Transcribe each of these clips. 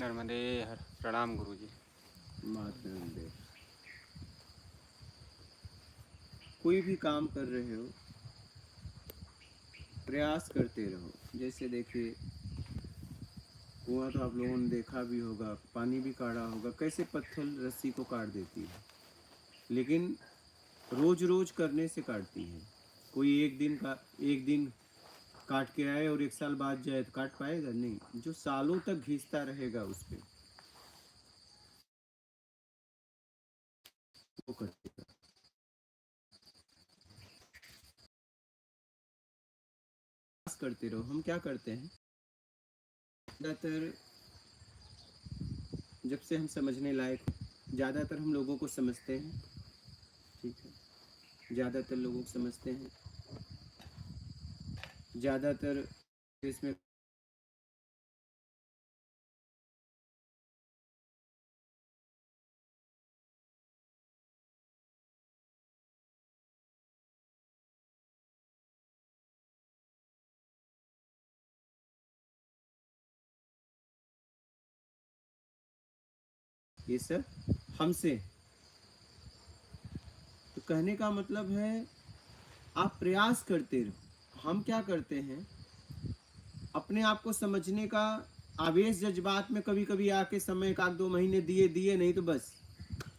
नर्मदे हर प्रणाम गुरुजी। महात्मा। कोई भी काम कर रहे हो, प्रयास करते रहो। जैसे देखिए, कुआं तो आप लोगों ने देखा भी होगा, पानी भी काढ़ा होगा, कैसे पत्थर रस्सी को काट देती है, लेकिन रोज रोज करने से काटती है। कोई एक दिन काट के आए और 1 साल बाद जाए तो काट पाएगा? नहीं। जो सालों तक घिसता रहेगा उस पर, वो कटेगा। प्रयास करते रहो। हम क्या करते हैं ज़्यादातर, जब से हम समझने लायक, ज़्यादातर हम लोगों को समझते हैं, ठीक है, ज़्यादातर लोगों को समझते हैं, ज़्यादातर इसमें ये सब हमसे, तो कहने का मतलब है आप प्रयास करते रहो। हम क्या करते हैं, अपने आप को समझने का आवेश जज्बात में कभी कभी आके समय 1-2 महीने दिए दिए, नहीं तो बस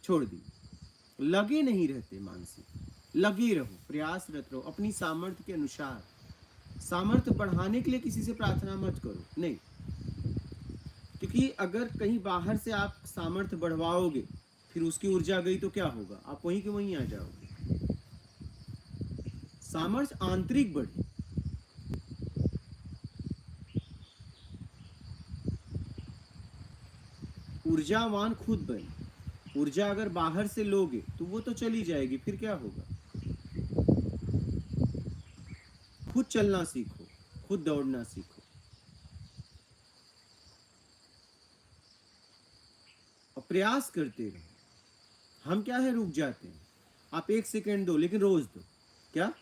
छोड़ दिए। लगे नहीं रहते, मानसिक लगे रहो, प्रयासरत रहो अपनी सामर्थ्य के अनुसार। सामर्थ्य बढ़ाने के लिए किसी से प्रार्थना मत करो, नहीं, क्योंकि अगर कहीं बाहर से आप सामर्थ्य बढ़वाओगे, फिर उसकी ऊर्जा गई तो क्या होगा? आप वहीं के वहीं आ जाओगे। सामर्थ्य आंतरिक बढ़े। ऊर्जावान खुद बने। ऊर्जा अगर बाहर से लोगे तो वो तो चली जाएगी, फिर क्या होगा? खुद चलना सीखो, खुद दौड़ना सीखो और प्रयास करते रहो। हम क्या है, रुक जाते हैं। आप 1 सेकेंड दो, लेकिन रोज दो। क्या?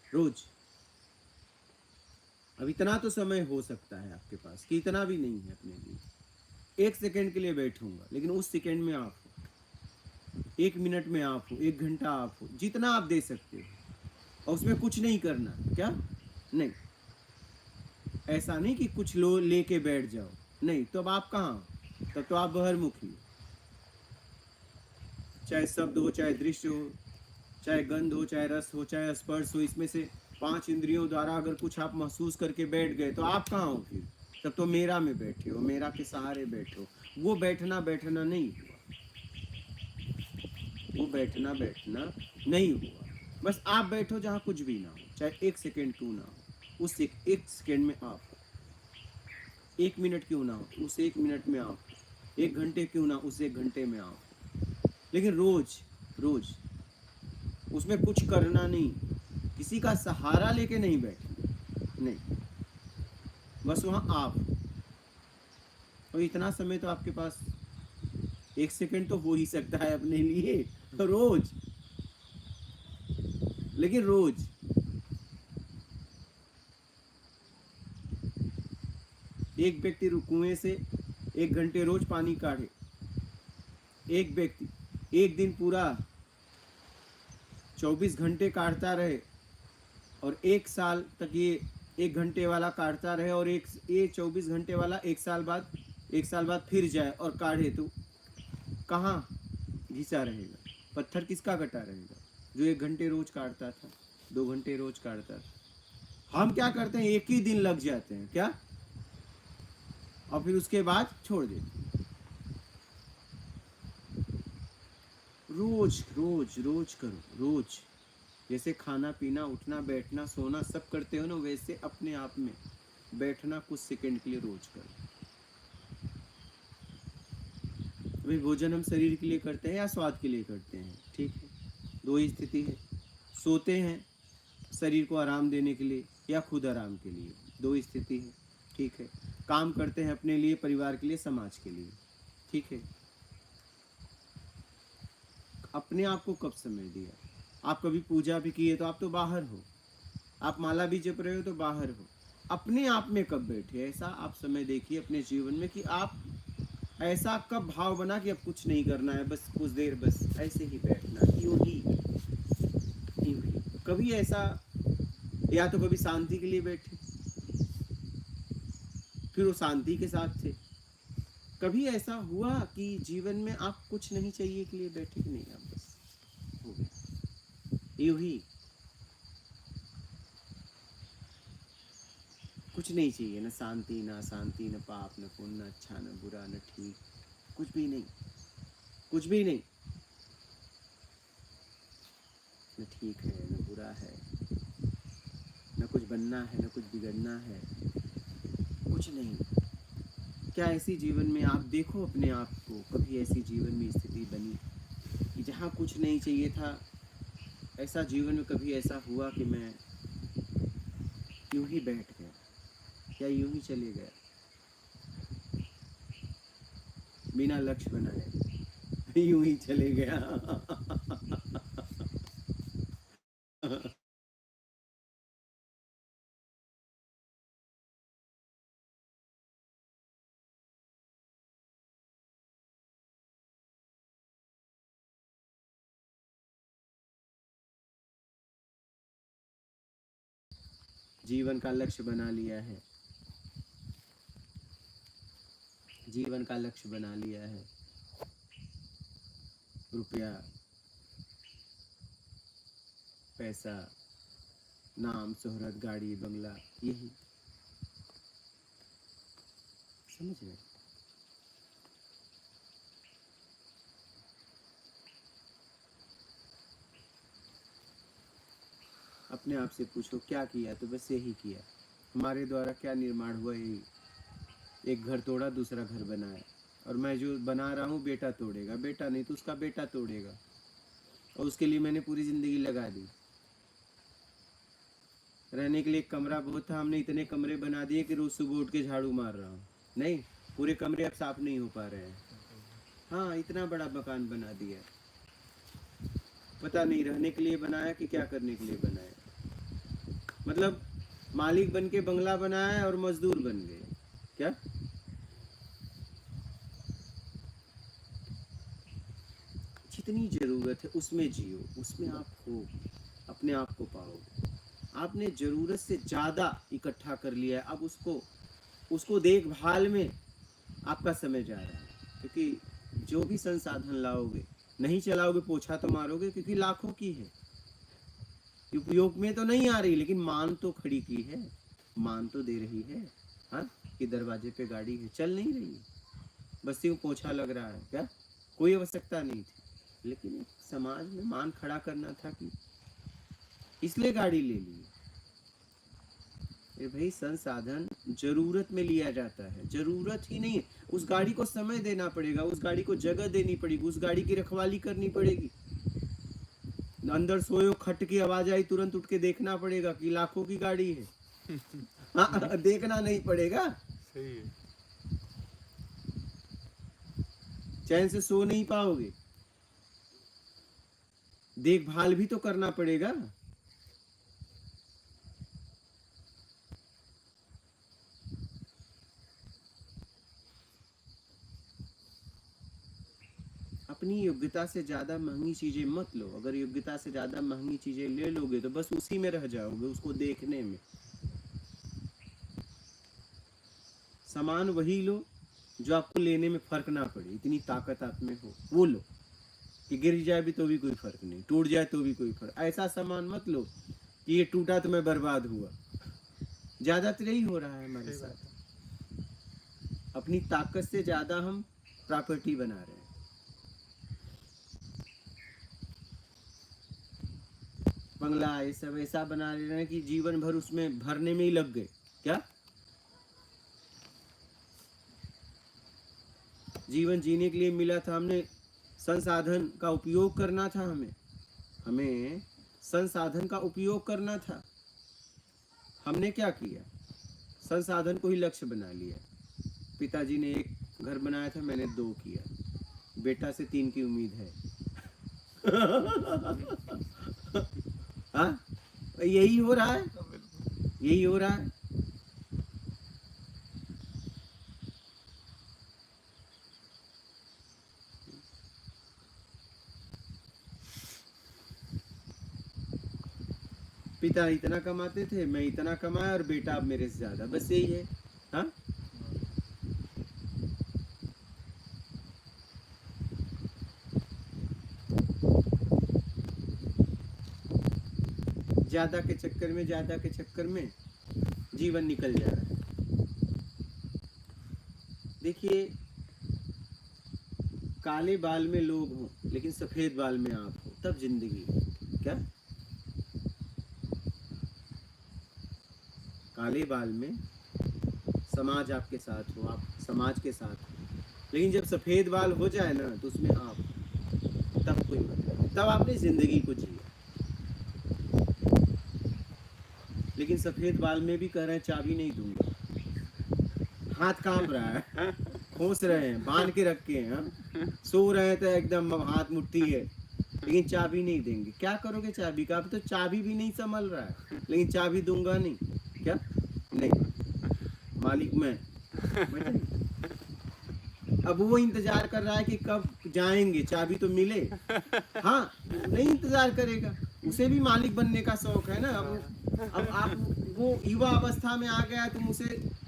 रोज। अब इतना तो समय हो सकता है आपके पास कि इतना भी नहीं है अपने लिए। 1 सेकेंड के लिए बैठूंगा, लेकिन उस सेकेंड में आप हो, 1 मिनट में आप हो, 1 घंटा आप हो, जितना आप दे सकते हो। और उसमें कुछ नहीं करना। क्या? नहीं। ऐसा नहीं कि कुछ लो लेके बैठ जाओ, नहीं, तो अब आप कहाँ हो? तब तो आप बहिर्मुखी हो। चाहे शब्द हो, चाहे दृश्य हो, चाहे गंध हो, चाहे रस हो, चाहे स्पर्श हो, इसमें से 5 इंद्रियों द्वारा अगर कुछ आप महसूस करके बैठ गए तो आप कहाँ हो फिर? तब तो मेरा में बैठे हो, मेरा के सहारे बैठो। वो बैठना बैठना नहीं हुआ, वो बैठना बैठना नहीं हुआ। बस आप बैठो जहाँ कुछ भी ना हो, चाहे 1 सेकेंड क्यों ना हो, उस 1 सेकेंड में आप हो। 1 मिनट क्यों ना हो, उस 1 मिनट में आप हो। 1 घंटे क्यों ना, उस 1 घंटे में आप हो। लेकिन रोज रोज उसमें कुछ करना नहीं, किसी का सहारा लेके नहीं बैठना, नहीं, बस वहाँ आप हो। और इतना समय तो आपके पास, 1 सेकेंड तो हो ही सकता है अपने लिए रोज, लेकिन रोज। एक व्यक्ति कुएं से 1 घंटे रोज पानी काढ़े, एक व्यक्ति एक दिन पूरा 24 घंटे काटता रहे, और 1 साल तक ये 1 घंटे वाला काटता रहे, और ये 24 घंटे वाला 1 साल बाद फिर जाए और काढ़े, तो कहाँ घिसा रहेगा? पत्थर किसका कटा रहेगा? जो 1 घंटे रोज काटता था, 2 घंटे रोज काटता था। हम क्या करते हैं, एक ही दिन लग जाते हैं, क्या, और फिर उसके बाद छोड़ देते हैं। रोज रोज रोज करो, रोज। जैसे खाना पीना, उठना बैठना सोना सब करते हो ना, वैसे अपने आप में बैठना कुछ सेकंड के लिए रोज करो। अभी भोजन हम शरीर के लिए करते हैं या स्वाद के लिए करते हैं? ठीक है, दो ही स्थिति है। सोते हैं शरीर को आराम देने के लिए या खुद आराम के लिए, दो ही स्थिति है। ठीक है, काम करते हैं अपने लिए, परिवार के लिए, समाज के लिए। ठीक है, अपने आप को कब समय दिया? आप कभी पूजा भी किए तो आप तो बाहर हो, आप माला भी जप रहे हो तो बाहर हो। अपने आप में कब बैठे? ऐसा आप समय देखिए अपने जीवन में कि आप ऐसा कब भाव बना कि अब कुछ नहीं करना है, बस कुछ देर बस ऐसे ही बैठना, यूं ही। कभी ऐसा, या तो कभी शांति के लिए बैठे, फिर वो शांति के साथ थे। कभी ऐसा हुआ कि जीवन में आप कुछ नहीं चाहिए के लिए बैठे कि नहीं, आप बस हो गया, यूं ही। कुछ नहीं चाहिए, न शांति न शांति, न पाप न पुण्य, न अच्छा न बुरा न ठीक, कुछ भी नहीं, कुछ भी नहीं। न ठीक है न बुरा है, न कुछ बनना है न कुछ बिगड़ना है, कुछ नहीं। क्या ऐसी जीवन में आप देखो अपने आप को, कभी ऐसी जीवन में स्थिति बनी कि जहाँ कुछ नहीं चाहिए था? ऐसा जीवन में कभी ऐसा हुआ कि मैं यूं ही बैठ गया, या यूं ही चले गया, बिना लक्ष्य बनाए यूं ही चले गया? जीवन का लक्ष्य बना लिया है, जीवन का लक्ष्य बना लिया है, रुपया, पैसा, नाम, शोहरत, गाड़ी, बंगला, यही समझ गए? अपने आप से पूछो क्या किया, तो बस यही किया। हमारे द्वारा क्या निर्माण हुआ? यही, एक घर तोड़ा दूसरा घर बनाया, और मैं जो बना रहा हूँ बेटा तोड़ेगा, बेटा नहीं तो उसका बेटा तोड़ेगा, और उसके लिए मैंने पूरी जिंदगी लगा दी। रहने के लिए एक कमरा बहुत था, हमने इतने कमरे बना दिए कि रोज सुबह उठ के झाड़ू मार रहा हूँ। नहीं, पूरे कमरे अब साफ नहीं हो पा रहे हैं। हाँ, इतना बड़ा मकान बना दिया, पता नहीं रहने के लिए बनाया कि क्या करने के लिए बनाया। मतलब मालिक बन के बंगला बनाया और मजदूर बन गए क्या? जितनी जरूरत है उसमें जियो, उसमें आप हो, अपने आप को पाओ। आपने जरूरत से ज्यादा इकट्ठा कर लिया है, अब उसको देखभाल में आपका समय जा रहा है। क्योंकि जो भी संसाधन लाओगे, नहीं चलाओगे, पोछा तो मारोगे, क्योंकि लाखों की है, उपयोग में तो नहीं आ रही, लेकिन मान तो खड़ी की है, मान तो दे रही है। हाँ, कि दरवाजे पे गाड़ी है, चल नहीं रही, बस यूं पोछा लग रहा है, क्या कोई आवश्यकता नहीं थी, लेकिन समाज में मान खड़ा करना था कि इसलिए गाड़ी ले ली। भाई संसाधन जरूरत में लिया जाता है, जरूरत ही नहीं है। उस गाड़ी को समय देना पड़ेगा, उस गाड़ी को जगह देनी पड़ेगी, उस गाड़ी की रखवाली करनी पड़ेगी। अंदर सोयो, खट की आवाज आई, तुरंत उठ के देखना पड़ेगा कि लाखों की गाड़ी है। हाँ, देखना नहीं पड़ेगा, सही है। चैन से सो नहीं पाओगे, देखभाल भी तो करना पड़ेगा। अपनी योग्यता से ज्यादा महंगी चीजें मत लो। अगर योग्यता से ज्यादा महंगी चीजें ले लोगे तो बस उसी में रह जाओगे, उसको देखने में। सामान वही लो जो आपको लेने में फर्क ना पड़े, इतनी ताकत आप में हो, वो लो कि गिर जाए भी तो भी कोई फर्क नहीं, टूट जाए तो भी कोई फर्क। ऐसा सामान मत लो कि ये टूटा तो मैं बर्बाद हुआ। ज्यादातर यही हो रहा है हमारे साथ, अपनी ताकत से ज्यादा हम प्रॉपर्टी बना रहे हैं। बंगला ये सब ऐसा बना रहे हैं कि जीवन भर उसमें भरने में ही लग गए। क्या जीवन जीने के लिए मिला था, हमने संसाधन का उपयोग करना था, हमें संसाधन का उपयोग करना था। हमने क्या किया? संसाधन को ही लक्ष्य बना लिया। पिताजी ने एक घर बनाया था, मैंने 2 किया, बेटा से 3 की उम्मीद है। हाँ, यही हो रहा है, यही हो रहा है। पिता इतना कमाते थे, मैं इतना कमाया और बेटा अब मेरे से ज्यादा, बस यही है। हाँ, ज्यादा के चक्कर में, ज्यादा के चक्कर में जीवन निकल जा रहा है। देखिए, काले बाल में लोग हों लेकिन सफेद बाल में आप हो, तब जिंदगी है। क्या? काले बाल में समाज आपके साथ हो, आप समाज के साथ हो, लेकिन जब सफेद बाल हो जाए ना तो उसमें आप, तब कोई मतलब, तब आपने जिंदगी को जिया। लेकिन सफेद बाल में भी कह रहे हैं चाबी नहीं दूंगा, हाथ कांप रहा है, खोस रहे हैं, बांध के रखे हैं, हाँ? सो रहे हैं तो एकदम हाथ मुट्ठी है, लेकिन चाबी नहीं देंगे। क्या करोगे चाबी का? अब तो चाबी भी नहीं संभल रहा है, लेकिन चाबी दूंगा नहीं। क्या? नहीं, मालिक मैं। अब वो इंतजार कर रहा है कि कब जाएंगे, चाबी तो मिले। हाँ, नहीं इंतजार करेगा, उसे भी मालिक बनने का शौक है ना। अब आप वो युवा अवस्था में आ गया, तुम उसे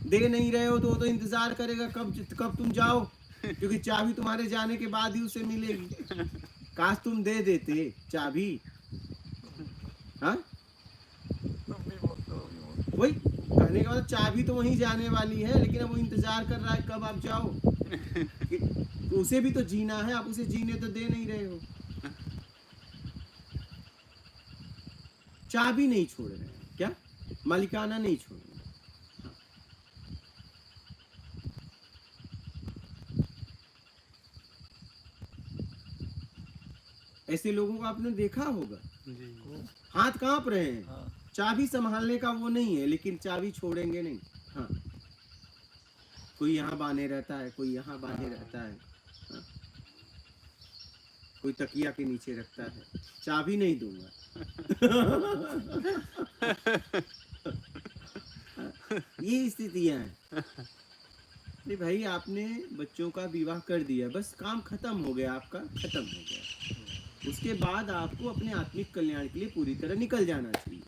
दे नहीं रहे हो तो वो तो इंतजार करेगा कब तुम जाओ, क्योंकि चाबी तुम्हारे जाने के बाद ही उसे मिलेगी। काश तुम दे देते चाबी। हाँ, वही कहने का मतलब, चाबी तो वहीं जाने वाली है, लेकिन अब वो इंतजार कर रहा है कब आप जाओ। उसे भी तो जीना है, आप उसे जीने तो दे नहीं रहे हो। चाबी नहीं छोड़ रहे हैं। क्या? मालिकाना नहीं छोड़ रहे। ऐसे लोगों को आपने देखा होगा, जी। हाथ कांप रहे हैं, चाबी संभालने का वो नहीं है, लेकिन चाबी छोड़ेंगे नहीं। हाँ, कोई यहाँ बांधे रहता है, कोई यहाँ बांधे रहता है, हाँ? कोई तकिया के नीचे रखता है, चाबी नहीं दूंगा। ये स्थितियां हैं। अरे भाई, आपने बच्चों का विवाह कर दिया, बस काम खत्म हो गया, आपका खत्म हो गया। उसके बाद आपको अपने आत्मिक कल्याण के लिए पूरी तरह निकल जाना चाहिए।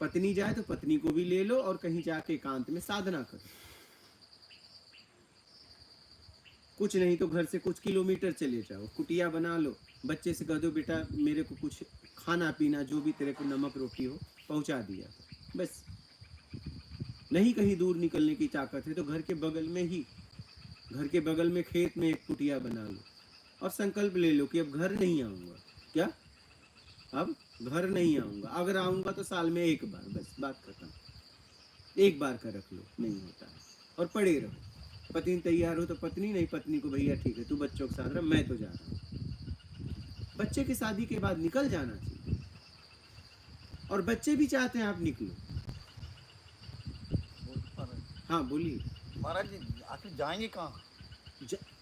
पत्नी जाए तो पत्नी को भी ले लो और कहीं जाके एकांत में साधना करो। कुछ नहीं तो घर से कुछ किलोमीटर चले जाओ, कुटिया बना लो, बच्चे से कह दो बेटा मेरे को कुछ खाना पीना जो भी तेरे को नमक रोटी हो पहुंचा दिया, बस। नहीं कहीं दूर निकलने की ताकत है तो घर के बगल में ही, घर के बगल में खेत में एक कुटिया बना लो और संकल्प ले लो कि अब घर नहीं आऊंगा। क्या? अब घर नहीं आऊंगा, अगर आऊंगा तो साल में एक बार, बस बात खत्म। एक बार का रख लो, नहीं होता है, और पड़े रहो। पत्नी तैयार हो तो पत्नी, नहीं पत्नी को भैया ठीक है तू बच्चों के साथ रह, मैं तो जा रहा हूँ। बच्चे की शादी के बाद निकल जाना चाहिए, और बच्चे भी चाहते हैं आप निकलो। हाँ बोलिए महाराज जी, आखिर जाएंगे कहाँ?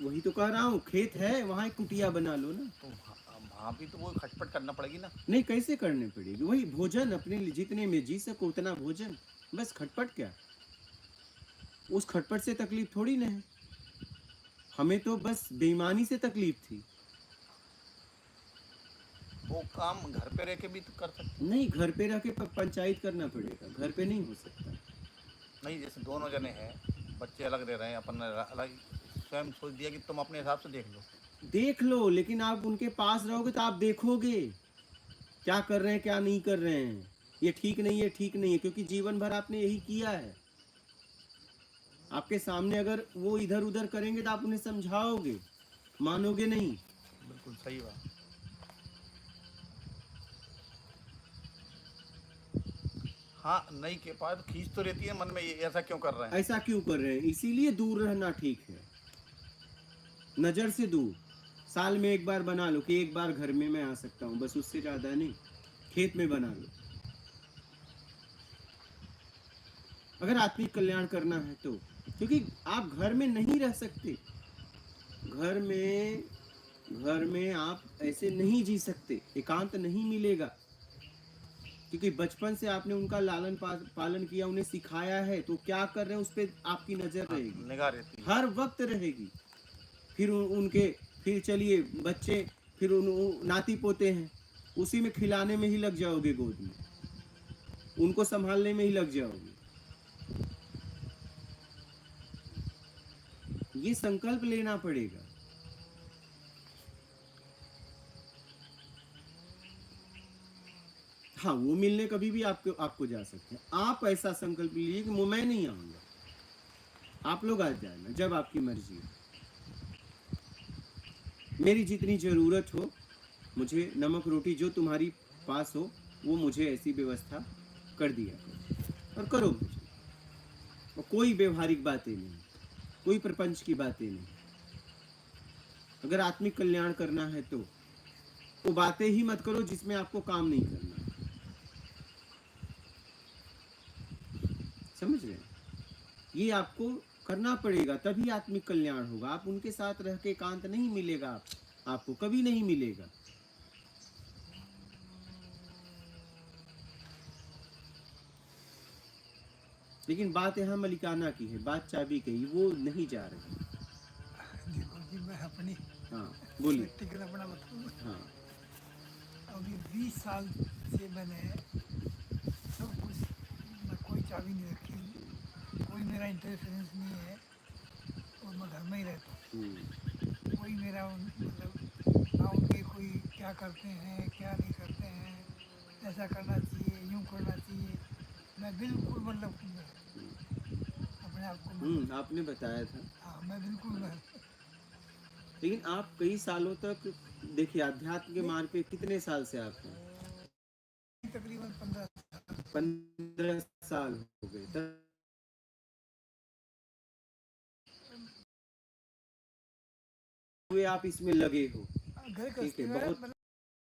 वही तो कह रहा हूँ, खेत है वहाँ एक कुटिया बना लो ना। तो वहाँ भी तो वो खटपट करना पड़ेगी ना। नहीं, कैसे करनी पड़ेगी? वही भोजन, अपने लिए जितने में जी सको उतना भोजन, बस। खटपट क्या? उस खटपट से तकलीफ थोड़ी ना है, हमें तो बस बेईमानी से तकलीफ थी। वो काम घर पे रह के भी तो कर सकते। नहीं, घर पे रह के पंचायत करना पड़ेगा, घर पे नहीं हो सकता। नहीं, जैसे दोनों जने हैं, बच्चे अलग रह रहे हैं, अपन अलग, स्वयं सोच दिया कि तुम अपने हिसाब से देख लो। देख लो, लेकिन आप उनके पास रहोगे तो आप देखोगे क्या कर रहे हैं क्या नहीं कर रहे हैं, ये ठीक नहीं है, ठीक नहीं है, क्योंकि जीवन भर आपने यही किया है। आपके सामने अगर वो इधर उधर करेंगे तो आप उन्हें समझाओगे, मानोगे नहीं। बिल्कुल सही बात। हाँ, नहीं के पास खींच तो रहती है मन में, ये ऐसा क्यों कर रहे हैं, ऐसा क्यों कर रहे हैं, इसीलिए दूर रहना ठीक है, नजर से दूर। साल में एक बार बना लो कि एक बार घर में मैं आ सकता हूँ, बस, उससे ज्यादा नहीं। खेत में बना लो, अगर आत्मिक कल्याण करना है तो, क्योंकि आप घर में नहीं रह सकते, घर में आप ऐसे नहीं जी सकते, एकांत नहीं मिलेगा, क्योंकि बचपन से आपने उनका लालन पालन किया, उन्हें सिखाया है, तो क्या कर रहे हैं उस पर आपकी नजर रहेगी, निगाह रहती है, हर वक्त रहेगी। फिर उनके, फिर चलिए बच्चे, फिर नाती पोते हैं, उसी में खिलाने में ही लग जाओगे, गोद में उनको संभालने में ही लग जाओगे। ये संकल्प लेना पड़ेगा। हाँ, वो मिलने कभी भी आपको जा सकते हैं। आप ऐसा संकल्प लीजिए कि मैं नहीं आऊंगा, आप लोग आ जाना जब आपकी मर्जी हो। मेरी जितनी जरूरत हो, मुझे नमक रोटी जो तुम्हारी पास हो वो मुझे ऐसी व्यवस्था कर दिया करो और करो मुझे। और कोई व्यवहारिक बातें नहीं, कोई प्रपंच की बातें नहीं। अगर आत्मिक कल्याण करना है तो वो बातें ही मत करो जिसमें आपको काम नहीं करना। समझ रहे हैं? ये आपको करना पड़ेगा, तभी आत्मिक कल्याण होगा। आप उनके साथ रह के एकांत नहीं मिलेगा, आपको कभी नहीं मिलेगा। लेकिन बात यहाँ मलिकाना की है, बात चाबी की, वो नहीं जा रही। देखो जी, मैं अपनी हाँ बोलिए। प्रैक्टिकल अपना बताऊँ। हाँ अभी 20 साल से मैंने सब कुछ, मैं कोई चाबी नहीं रखी, कोई मेरा इंटरफेरेंस नहीं है और मैं घर में ही रहता हूँ। कोई मेरा मतलब ना उनके कोई क्या करते हैं क्या नहीं करते हैं, ऐसा करना चाहिए यूँ करना चाहिए, मैं बिल्कुल मतलब अपने आप को आपने बताया था। हाँ, मैं बिल्कुल लेकिन आप कई सालों तक देखिए, अध्यात्म के मार्ग पे कितने साल से आप हैं? तकरीबन 15 साल हो गए। तब हुए आप इसमें लगे हो। घर ठीक है, में बहुत। मतलब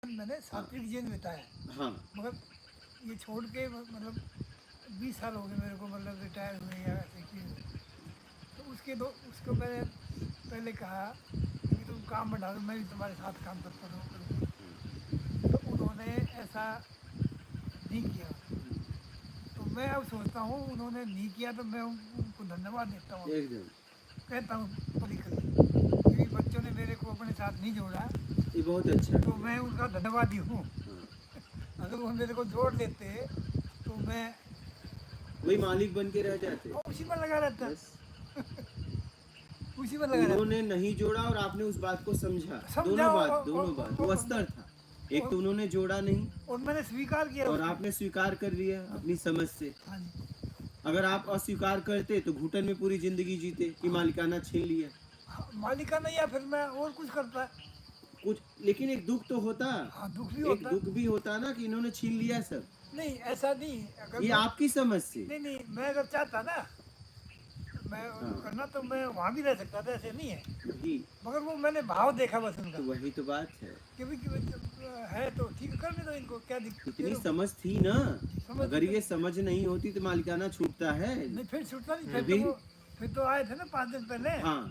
मैंने सात्विक जीवन बिताया। हाँ मगर ये छोड़ के मतलब 20 साल हो गए मेरे को, मतलब रिटायर हुए या ऐसे किए। तो उसको मैंने पहले कहा कि तुम काम बढ़ा दो, मैं भी तुम्हारे साथ काम करता रहूँ। तो उन्होंने ऐसा नहीं किया। तो मैं अब सोचता हूँ उन्होंने नहीं किया तो मैं उनको धन्यवाद देता हूँ, एकदम। कहता हूँ क्योंकि बच्चों ने मेरे को अपने साथ नहीं जोड़ा, ये बहुत अच्छा तो मैं उनका धन्यवादी हूँ। हाँ। अगर वो मेरे को जोड़ देते तो मैं वही मालिक बन के रह जाते। उसी में लगा रहता, बस उसी में लगा रहता। उन्होंने नहीं जोड़ा और आपने उस बात को समझा। समझा दोनों बात वो अस्तर था। एक तो उन्होंने जोड़ा नहीं और मैंने स्वीकार किया और उसको। आपने स्वीकार कर लिया अपनी समझ से। हाँ जी। अगर आप अस्वीकार करते तो घुटन में पूरी जिंदगी जीते कि मालिकाना छीन लिया हाँ, मालिकाना या फिर मैं और कुछ करता कुछ। लेकिन एक दुख तो होता। हाँ, दुख भी एक होता। दुख भी होता ना कि इन्होंने छीन लिया सब। नहीं ऐसा नहीं, अगर ये आपकी समझ से। नहीं मैं अगर चाहता ना मैं करना तो मैं वहाँ भी रह सकता था, ऐसे नहीं है। वही मगर वो मैंने भाव देखा बस उनका, तो वही तो बात है। है तो ठीक, करने दो इनको, क्या दिक्कत। इतनी समझ थी ना। अगर ये समझ नहीं होती तो मालिकाना छूटता है। नहीं फिर छूटता नहीं, अभी फिर तो आए थे ना 5 दिन पहले। हाँ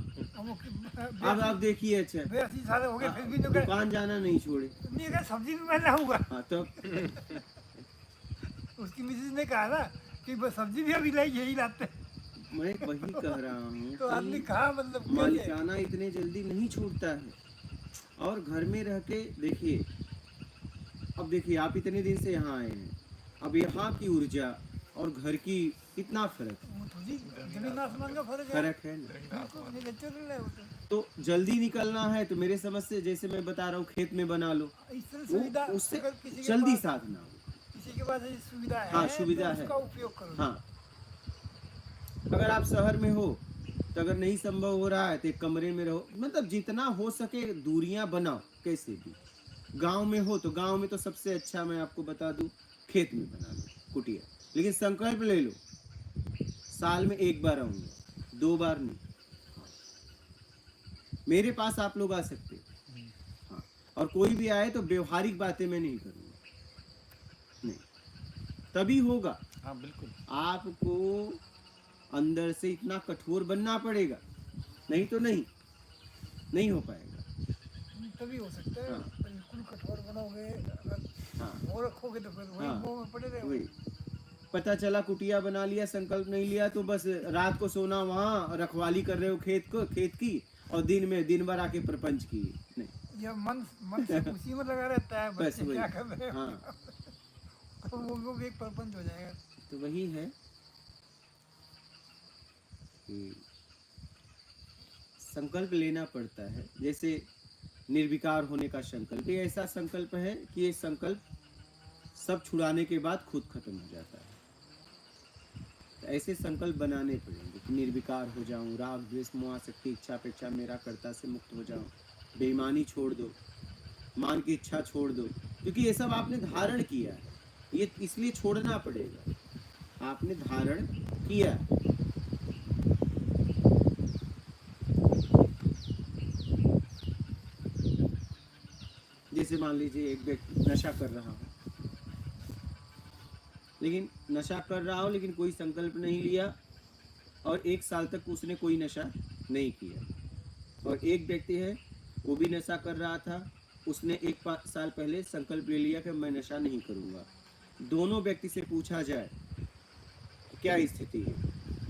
अब आप देखिए। अच्छा 80 साल हो गए फिर भी तो दुकान जाना नहीं छोड़े। नहीं, अगर सब्जी भी मैं लाऊंगा। हाँ तो उसकी मिसेज ने कहा ना कि बस सब्जी भी अभी लाई, यही लाते। मैं वही कह रहा हूँ तो आदमी कहा मतलब मालिकाना इतने जल्दी नहीं छूटता है। और घर में रह के देखिए, अब देखिए आप इतने दिन से यहाँ आए हैं, अब यहाँ की ऊर्जा और घर की कितना फर्क जमीन आसमान का फर्क है ना। नेचुरल तो जल्दी निकलना है तो मेरे समझ से, जैसे मैं बता रहा हूँ, खेत में बना लो, सुविधा उससे अगर किसी के जल्दी पास- साधना हो। किसी के पास ऐसी सुविधा है, हाँ, सुविधा तो है। उसका उपयोग करो। हाँ, अगर आप शहर में हो तो अगर नहीं संभव हो रहा है तो एक कमरे में रहो, मतलब जितना हो सके दूरियां बनाओ कैसे भी। गांव में हो तो गांव में तो सबसे अच्छा मैं आपको बता दूं, खेत में बना लो कुटिया। लेकिन संकल्प ले लो, साल में 1 बार आऊंगा, 2 बार नहीं। मेरे पास आप लोग आ सकते हो। हाँ, और कोई भी आए तो व्यवहारिक बातें मैं नहीं करूंगा, नहीं, तभी होगा। हाँ बिल्कुल। आपको अंदर से इतना कठोर बनना पड़ेगा, नहीं तो नहीं हो पाएगा। तभी हो सकता है। हाँ। बिल्कुल कठोर बनोगे, अगर हाँ वो रखोगे तो फिर वही हाँ, मोह में पड़े रहोगे। वही पता चला कुटिया बना लिया, संकल्प नहीं लिया, तो बस रात को सोना वहाँ रखवाली कर रहे हो खेत की, और दिन भर आके प्रपंच की। नहीं, जब मन से उसी में लगा रहता है बस बच्चे वही। क्या कर रहे हैं हाँ, तो वो भी एक प्रपंच हो जाएगा। तो वही है कि संकल्प लेना पड़ता है। जैसे निर्विकार होने का संकल्प, ये ऐसा संकल्प है कि ये संकल्प सब छुड़ाने के बाद खुद खत्म हो जाता है। तो ऐसे संकल्प बनाने पड़ेंगे कि निर्विकार हो जाऊं, राग द्वेष मोह आसक्ति इच्छा अपेक्षा मेरा कर्ता से मुक्त हो जाऊं, बेईमानी छोड़ दो, मान की इच्छा छोड़ दो, क्योंकि ये सब आपने धारण किया है, ये इसलिए छोड़ना पड़ेगा। आपने धारण किया। जैसे मान लीजिए एक व्यक्ति नशा कर रहा हो, लेकिन नशा कर रहा हो लेकिन कोई संकल्प नहीं लिया और 1 साल तक उसने कोई नशा नहीं किया। और एक व्यक्ति है वो भी नशा कर रहा था, उसने 1 साल पहले संकल्प ले लिया कि मैं नशा नहीं करूँगा। दोनों व्यक्ति से पूछा जाए क्या स्थिति है,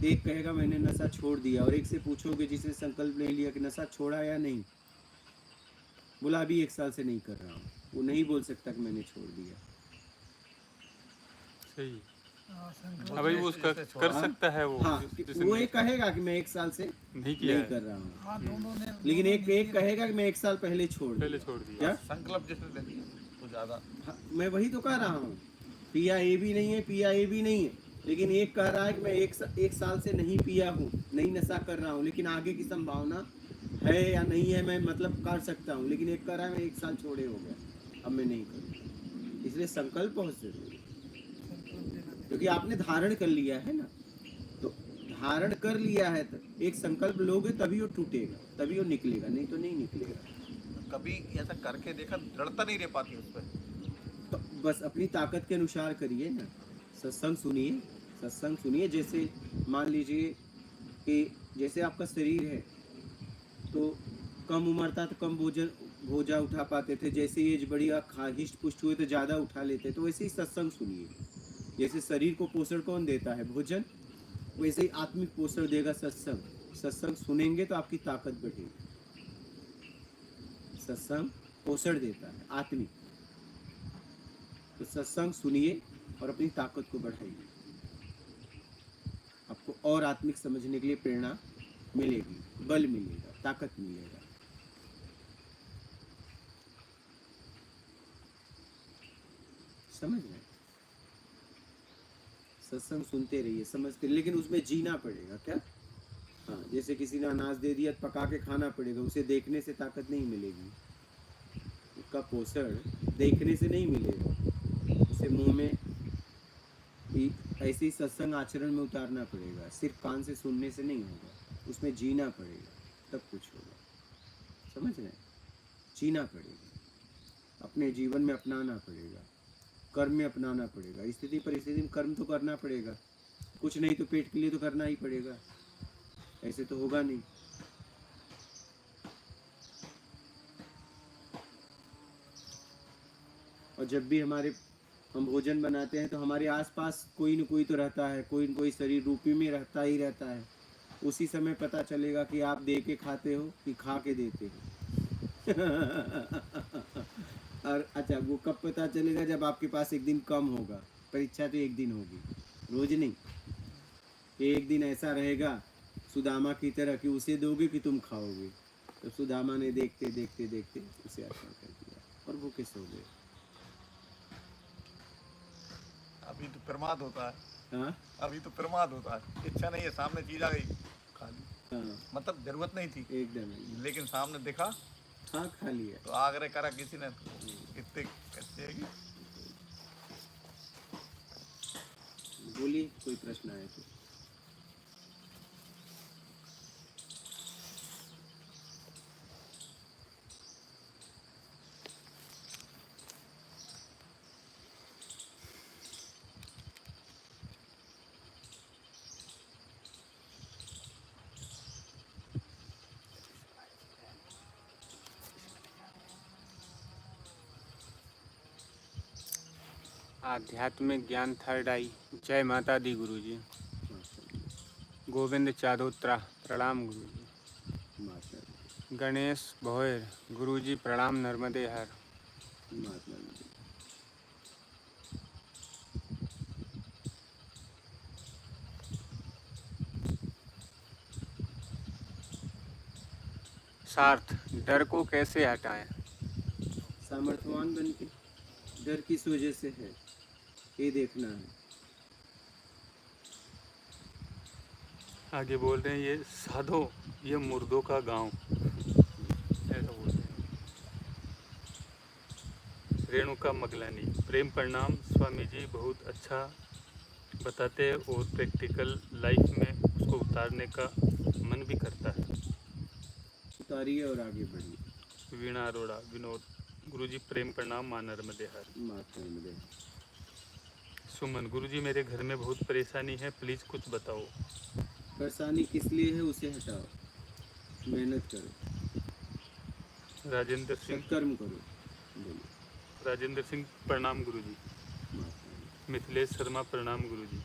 एक कहेगा मैंने नशा छोड़ दिया, और एक से पूछोगे जिसने संकल्प नहीं लिया कि नशा छोड़ा या नहीं, बोला अभी 1 साल से नहीं कर रहा हूँ, वो नहीं बोल सकता कि मैंने छोड़ दिया। सही। संकल्प हाँ भाई, वो उसका कर सकता है वो। हाँ, जिसने वो एक कहेगा कि मैं 1 साल से नहीं किया नहीं है, कर रहा हूँ, हाँ दोनों ने लेकिन एक कहेगा कि मैं 1 साल पहले छोड़ पहले दिया। छोड़ दिया। क्या? संकल्प जिसने ले लिया तो ज़्यादा हाँ, मैं वही तो कह रहा हूँ, पिया ये भी नहीं है, पिया ये भी नहीं है, लेकिन एक कह रहा है कि मैं एक साल से नहीं पिया हूँ, नहीं नशा कर रहा हूँ, लेकिन आगे की संभावना है या नहीं है, मैं मतलब कर सकता हूँ, लेकिन एक कह रहा है मैं 1 साल छोड़े हो गया, अब मैं नहीं करूँगा। इसलिए संकल्प बहुत जरूरी है, क्योंकि आपने धारण कर लिया है ना, तो धारण कर लिया है तो एक संकल्प लोगे तभी वो टूटेगा, तभी वो निकलेगा, नहीं तो नहीं निकलेगा। कभी ऐसा करके देखा, दृढ़ता नहीं रह पाती उस पर। तो बस अपनी ताकत के अनुसार करिए ना, सत्संग सुनिए, सत्संग सुनिए। जैसे मान लीजिए कि जैसे आपका शरीर है तो कम उम्र था तो कम बोझा उठा पाते थे, जैसे एज बढ़ी हिष्ट पुष्ट हुए तो ज़्यादा उठा लेते, तो वैसे ही सत्संग सुनिए। जैसे शरीर को पोषण कौन देता है? भोजन। वैसे ही आत्मिक पोषण देगा सत्संग। सत्संग सुनेंगे तो आपकी ताकत बढ़ेगी। सत्संग पोषण देता है आत्मिक, तो सत्संग सुनिए और अपनी ताकत को बढ़ाइए, आपको और आत्मिक समझने के लिए प्रेरणा मिलेगी, बल मिलेगा, ताकत मिलेगा। समझ रहे? सत्संग सुनते रहिए, समझते, लेकिन उसमें जीना पड़ेगा। क्या? हाँ, जैसे किसी ने अनाज दे दिया पका के खाना पड़ेगा, उसे देखने से ताकत नहीं मिलेगी, उसका पोषण देखने से नहीं मिलेगा, उसे मुंह में ऐसे ही सत्संग आचरण में उतारना पड़ेगा, सिर्फ कान से सुनने से नहीं होगा, उसमें जीना पड़ेगा, तब कुछ होगा। समझ रहे? जीना पड़ेगा, अपने जीवन में अपनाना पड़ेगा, कर्म में अपनाना पड़ेगा, स्थिति परिस्थिति में कर्म तो करना पड़ेगा, कुछ नहीं तो पेट के लिए तो करना ही पड़ेगा, ऐसे तो होगा नहीं। और जब भी हम भोजन बनाते हैं तो हमारे आसपास कोई न कोई तो रहता है, कोई न कोई शरीर रूपी में रहता ही रहता है, उसी समय पता चलेगा कि आप दे के खाते हो कि खा के देते हो। और अच्छा, वो कब पता चलेगा? जब आपके पास एक दिन कम होगा। परीक्षा तो एक दिन होगी, रोज नहीं। एक दिन ऐसा रहेगा सुदामा की तरह कि उसे दोगे कि तुम खाओगे। तो सुदामा ने देखते देखते देखते उसे अर्पण कर दिया और भूखे सो गए। अभी तो प्रमाद होता है। हाँ अभी तो प्रमाद होता है, इच्छा नहीं है, सामने चीज आ गई खा ली, हाँ, मतलब जरूरत नहीं थी, एकदम। लेकिन सामने देखा हाँ, खा लिया। तो आग्रह करा किसी ने, कितने कैसे है? बोलिए, कोई प्रश्न आए तो। आध्यात्मिक ज्ञान थर्ड आई। जय माता दी गुरु जी। माता गोविंद चादोत्रा प्रणाम गुरु जी। माता गणेश भोयर। गुरुजी प्रणाम, नर्मदे हर। महात्मा गांधी। सार्थ, डर को कैसे हटाएं? सामर्थ्यवान बन के। डर किस वजह से है ये देखना है। आगे बोल रहे हैं ये साधो, ये मुर्दों का गांव, ऐसा बोल रहे हैं। रेणुका मगलानी, प्रेम प्रणाम स्वामी जी, बहुत अच्छा बताते हैं और प्रैक्टिकल लाइफ में उसको उतारने का मन भी करता है। उतारिए और आगे बढ़िए। वीणा अरोड़ा, विनोद, गुरुजी प्रेम प्रणाम, मां नर्मदे हर। महात्मा गांधी। सुमन, गुरुजी मेरे घर में बहुत परेशानी है, प्लीज़ कुछ बताओ। परेशानी किस लिए है उसे हटाओ, मेहनत करो, राजेंद्र सिंह, सत्कर्म करो। बोलो। राजेंद्र सिंह प्रणाम गुरुजी। महात्मा गांधी। मिथिलेश शर्मा प्रणाम गुरुजी।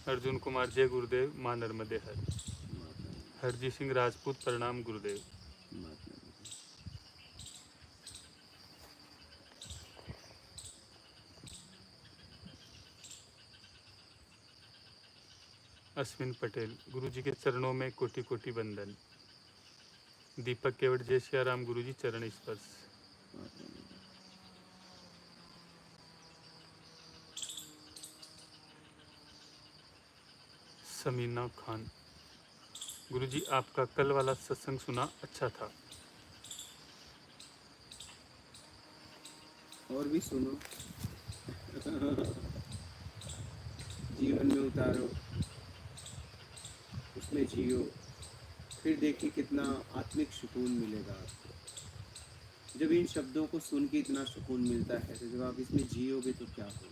अर्जुन कुमार, जय गुरुदेव, मां नर्मदे हर। महात्मा गांधी। हरजी सिंह राजपूत प्रणाम गुरुदेव। महात्मा गांधी। अश्विन पटेल, गुरुजी के चरणों में कोटि कोटि वंदन। दीपक केवट, जय सियाराम गुरुजी, चरण स्पर्श। महात्मा गांधी। समीना खान, गुरुजी आपका कल वाला सत्संग सुना, अच्छा था। और भी सुनो। जीवन में उतारो, उसमें जियो, फिर देखिए कितना आत्मिक सुकून मिलेगा आपको। जब इन शब्दों को सुन के इतना सुकून मिलता है तो जब आप इसमें जियोगे तो क्या होगा।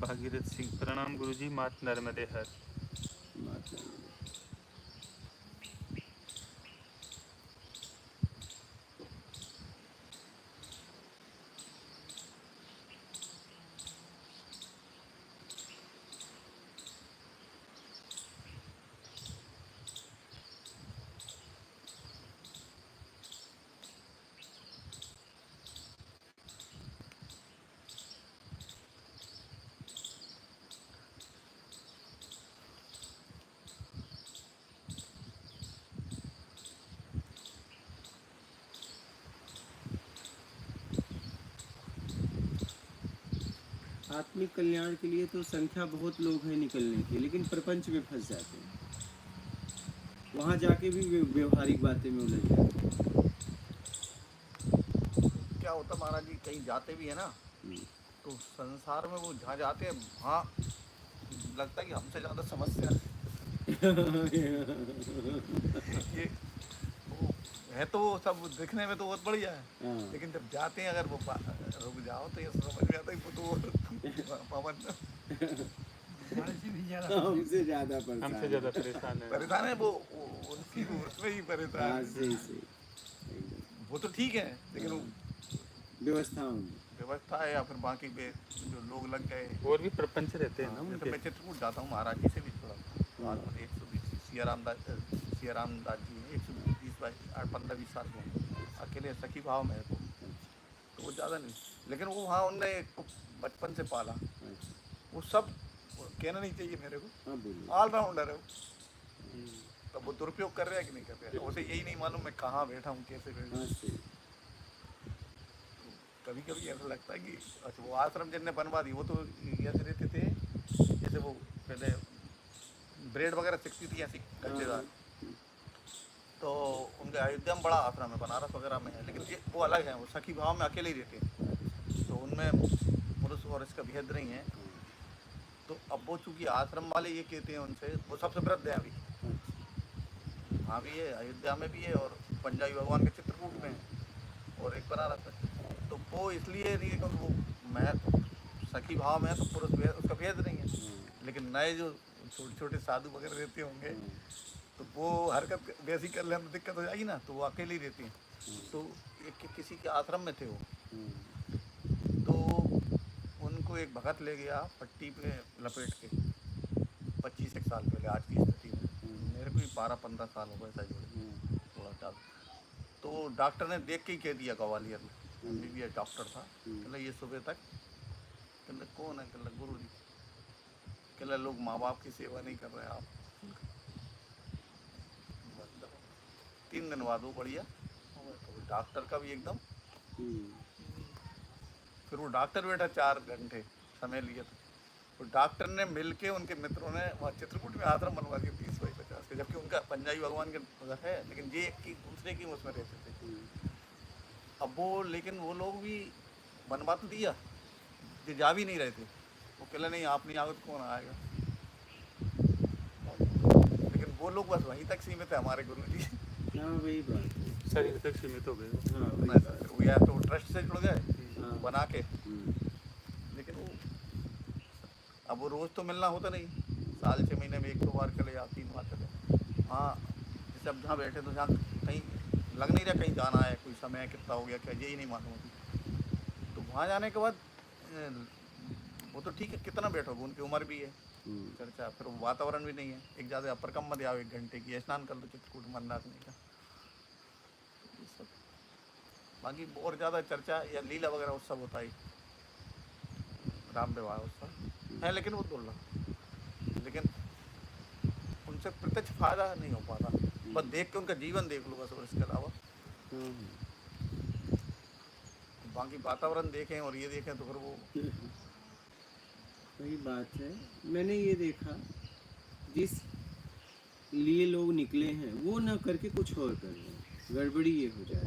भागीरथ सिंह प्रणाम गुरुजी, मात नर्मदे हर। महात्मा गांधी। आत्मिक कल्याण के लिए तो संख्या बहुत लोग हैं निकलने की, लेकिन प्रपंच में फंस जाते हैं। वहां जाके भी व्यवहारिक बातें में उलझ जाते हैं। क्या होता महाराज जी, कहीं जाते भी है ना तो संसार में वो जहाँ जाते हैं वहाँ लगता है कि हमसे ज़्यादा समस्या ये वो है तो वो सब दिखने में तो बहुत बढ़िया है, हाँ। लेकिन जब जाते हैं अगर वो रुक जाओ तो ये समझ में आता है कि वो तो पवन हमारे से भी ज़्यादा हमसे ज्यादा हमसे ज़्यादा परेशान है। परेशान है वो उनकी उसमें ही परेशान है। सही सही एकदम। वो तो ठीक है, लेकिन वो व्यवस्थाओं में। व्यवस्था है या फिर बाकी पे जो लोग लग गए। और भी प्रपंच रहते हैं ना जैसे उनके। मैं चित्रकूट जाता हूँ महाराज जी से भी थोड़ा बात में 120 सियाराम दास जी 15-20 साल के अकेले सखी भाव में है तो वो ज़्यादा नहीं, लेकिन वो वहाँ उनने बचपन से पाला, वो सब कहना नहीं चाहिए मेरे को, हाँ बोलिए। ऑलराउंडर है वो। अब वो दुरुपयोग कर रहे हैं कि नहीं कर रहे हैं, उसे यही नहीं मालूम मैं कहाँ बैठा हूँ, कैसे बैठा हाँ हूँ। सही। कभी कभी ऐसा लगता है कि अच्छा वो आश्रम जिनने बनवा दी वो तो ऐसे रहते थे, जैसे वो पहले ब्रेड वगैरह सिकती थी ऐसी गट्टेदार, तो उनके अयोध्या में बड़ा आश्रम है, बनारस वगैरह में है, लेकिन ये वो अलग है, वो सखी भाव में अकेले ही रहते हैं, तो उनमें पुरुष और इसका भेद नहीं है। तो अब वो चूँकि आश्रम वाले ये कहते हैं उनसे, वो सबसे वृद्ध हैं अभी, वहाँ भी है, अयोध्या में भी है, और पंजाबी भगवान के चित्रकूट में है, और एक बनारस में। तो वो इसलिए नहीं है क्योंकि वो मैं सखी भाव में है, तो पुरुष भेद उसका भेद नहीं है, लेकिन नए जो छोटे छोटे साधु वगैरह रहते होंगे तो वो हरकत वैसी कर लें तो दिक्कत हो जाएगी ना, तो वो अकेले ही रहती हैं। तो एक किसी के आश्रम में थे वो, तो उनको एक भगत ले गया पट्टी पे लपेट के 25 साल पहले आज की स्थिति में, मेरे को भी 12-15 साल हो गए शायद, थोड़ा सा। तो डॉक्टर ने देख के ही कह दिया, ग्वालियर में MBBS डॉक्टर था, कहला ये सुबह तक, कहला कौन है, कहला गुरु जी, कहला लोग माँ बाप की सेवा नहीं कर रहे आप। 3 दिन बाद वो बढ़िया, तो डॉक्टर का भी एकदम, फिर वो डॉक्टर बैठा 4 घंटे समय लिया था, तो डॉक्टर ने मिल के उनके मित्रों ने वहाँ चित्रकूट में आश्रम बनवा दिया 30 बाई 50 के, जबकि उनका पंजाबी भगवान के उधर है, लेकिन ये कि दूसरे की उसमें रहते थे। अब वो लेकिन वो लोग भी बनवा तो दिया, ये जा भी नहीं रहे थे, वो कहले नहीं आप नहीं आओगे तो कौन आएगा, लेकिन वो लोग बस वहीं तक सीमित है हमारे गुरु जी। हाँ वही बात है। शरीर तक सीमित हो गए। हाँ वही बात। वो या तो ट्रस्ट से जुड़ गए हाँ। बना के, लेकिन वो अब वो रोज़ तो मिलना होता नहीं, साल 6 महीने में 1-2 बार चले या 3 बार चले। हाँ जैसे अब जहाँ बैठे तो जहाँ कहीं लग नहीं रहा कहीं जाना है, कोई समय कितना हो गया क्या यही नहीं मालूम होती, तो वहाँ जाने के बाद वो तो ठीक है कितना बैठोगे, उनकी उम्र भी है, चर्चा, फिर वो वातावरण भी नहीं है, एक ज़्यादा अपर कम मत आओ 1 घंटे की, स्नान कर लो चित्रकूट मंदाकिनी का, ये सब। बाकी और ज़्यादा चर्चा या लीला वगैरह उत्सव होता ही, राम विवाह उत्सव है, लेकिन वो दुर्लभ, लेकिन उनसे प्रत्यक्ष फायदा नहीं हो पाता, बस देख के उनका जीवन देख लो बस, और इसके अलावा बाकी वातावरण देखें और ये देखें तो फिर वो वही बात है। मैंने ये देखा जिस लिए लोग निकले हैं वो ना करके कुछ और कर रहे हैं, गड़बड़ी ये हो जाए।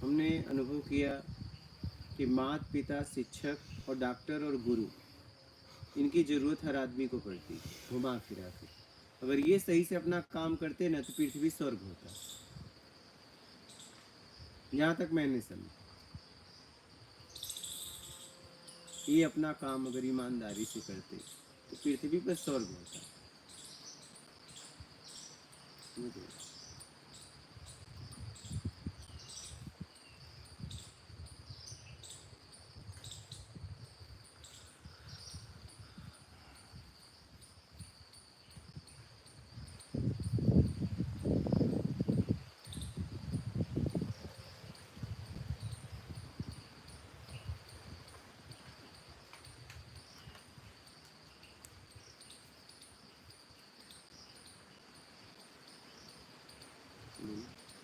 हमने अनुभव किया कि माता पिता शिक्षक और डॉक्टर और गुरु इनकी ज़रूरत हर आदमी को पड़ती है, घुमा फिरा के। अगर ये सही से अपना काम करते ना तो पृथ्वी स्वर्ग होता, यहाँ तक मैंने समझा। ये अपना काम अगर ईमानदारी से करते तो पृथ्वी पर स्वर्ग होता।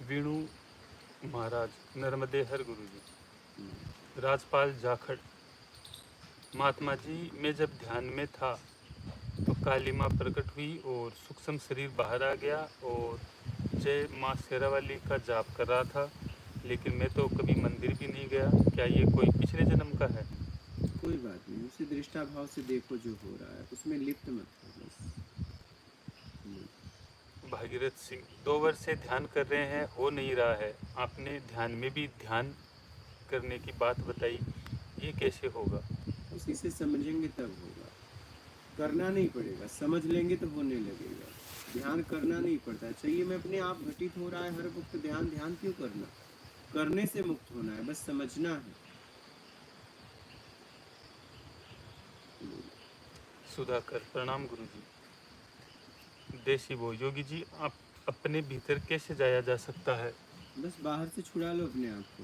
वेणु महाराज नर्मदे हर गुरु जी। राजपाल जाखड़। महात्मा जी मैं जब ध्यान में था तो काली माँ प्रकट हुई और सूक्ष्म शरीर बाहर आ गया और जय माँ शेरावाली का जाप कर रहा था, लेकिन मैं तो कभी मंदिर भी नहीं गया। क्या ये कोई पिछले जन्म का है? कोई बात नहीं, उसे दृष्टा भाव से देखो जो हो रहा है, उसमें लिप्त मत हो बस। भागीरथ सिंह 2 वर्ष से ध्यान कर रहे हैं, हो नहीं रहा है। आपने ध्यान में भी ध्यान करने की बात बताई, ये कैसे होगा? उसी से समझेंगे तब होगा, करना नहीं पड़ेगा, समझ लेंगे तो होने लगेगा। ध्यान करना नहीं पड़ता, चाहिए मैं अपने आप घटित हो रहा है हर वक्त ध्यान, ध्यान क्यों करना, करने से मुक्त होना है, बस समझना है। सुधाकर प्रणाम गुरु जी। देसी वो योगी जी आप अपने भीतर कैसे जाया जा सकता है? बस बाहर से छुड़ा लो अपने आप को।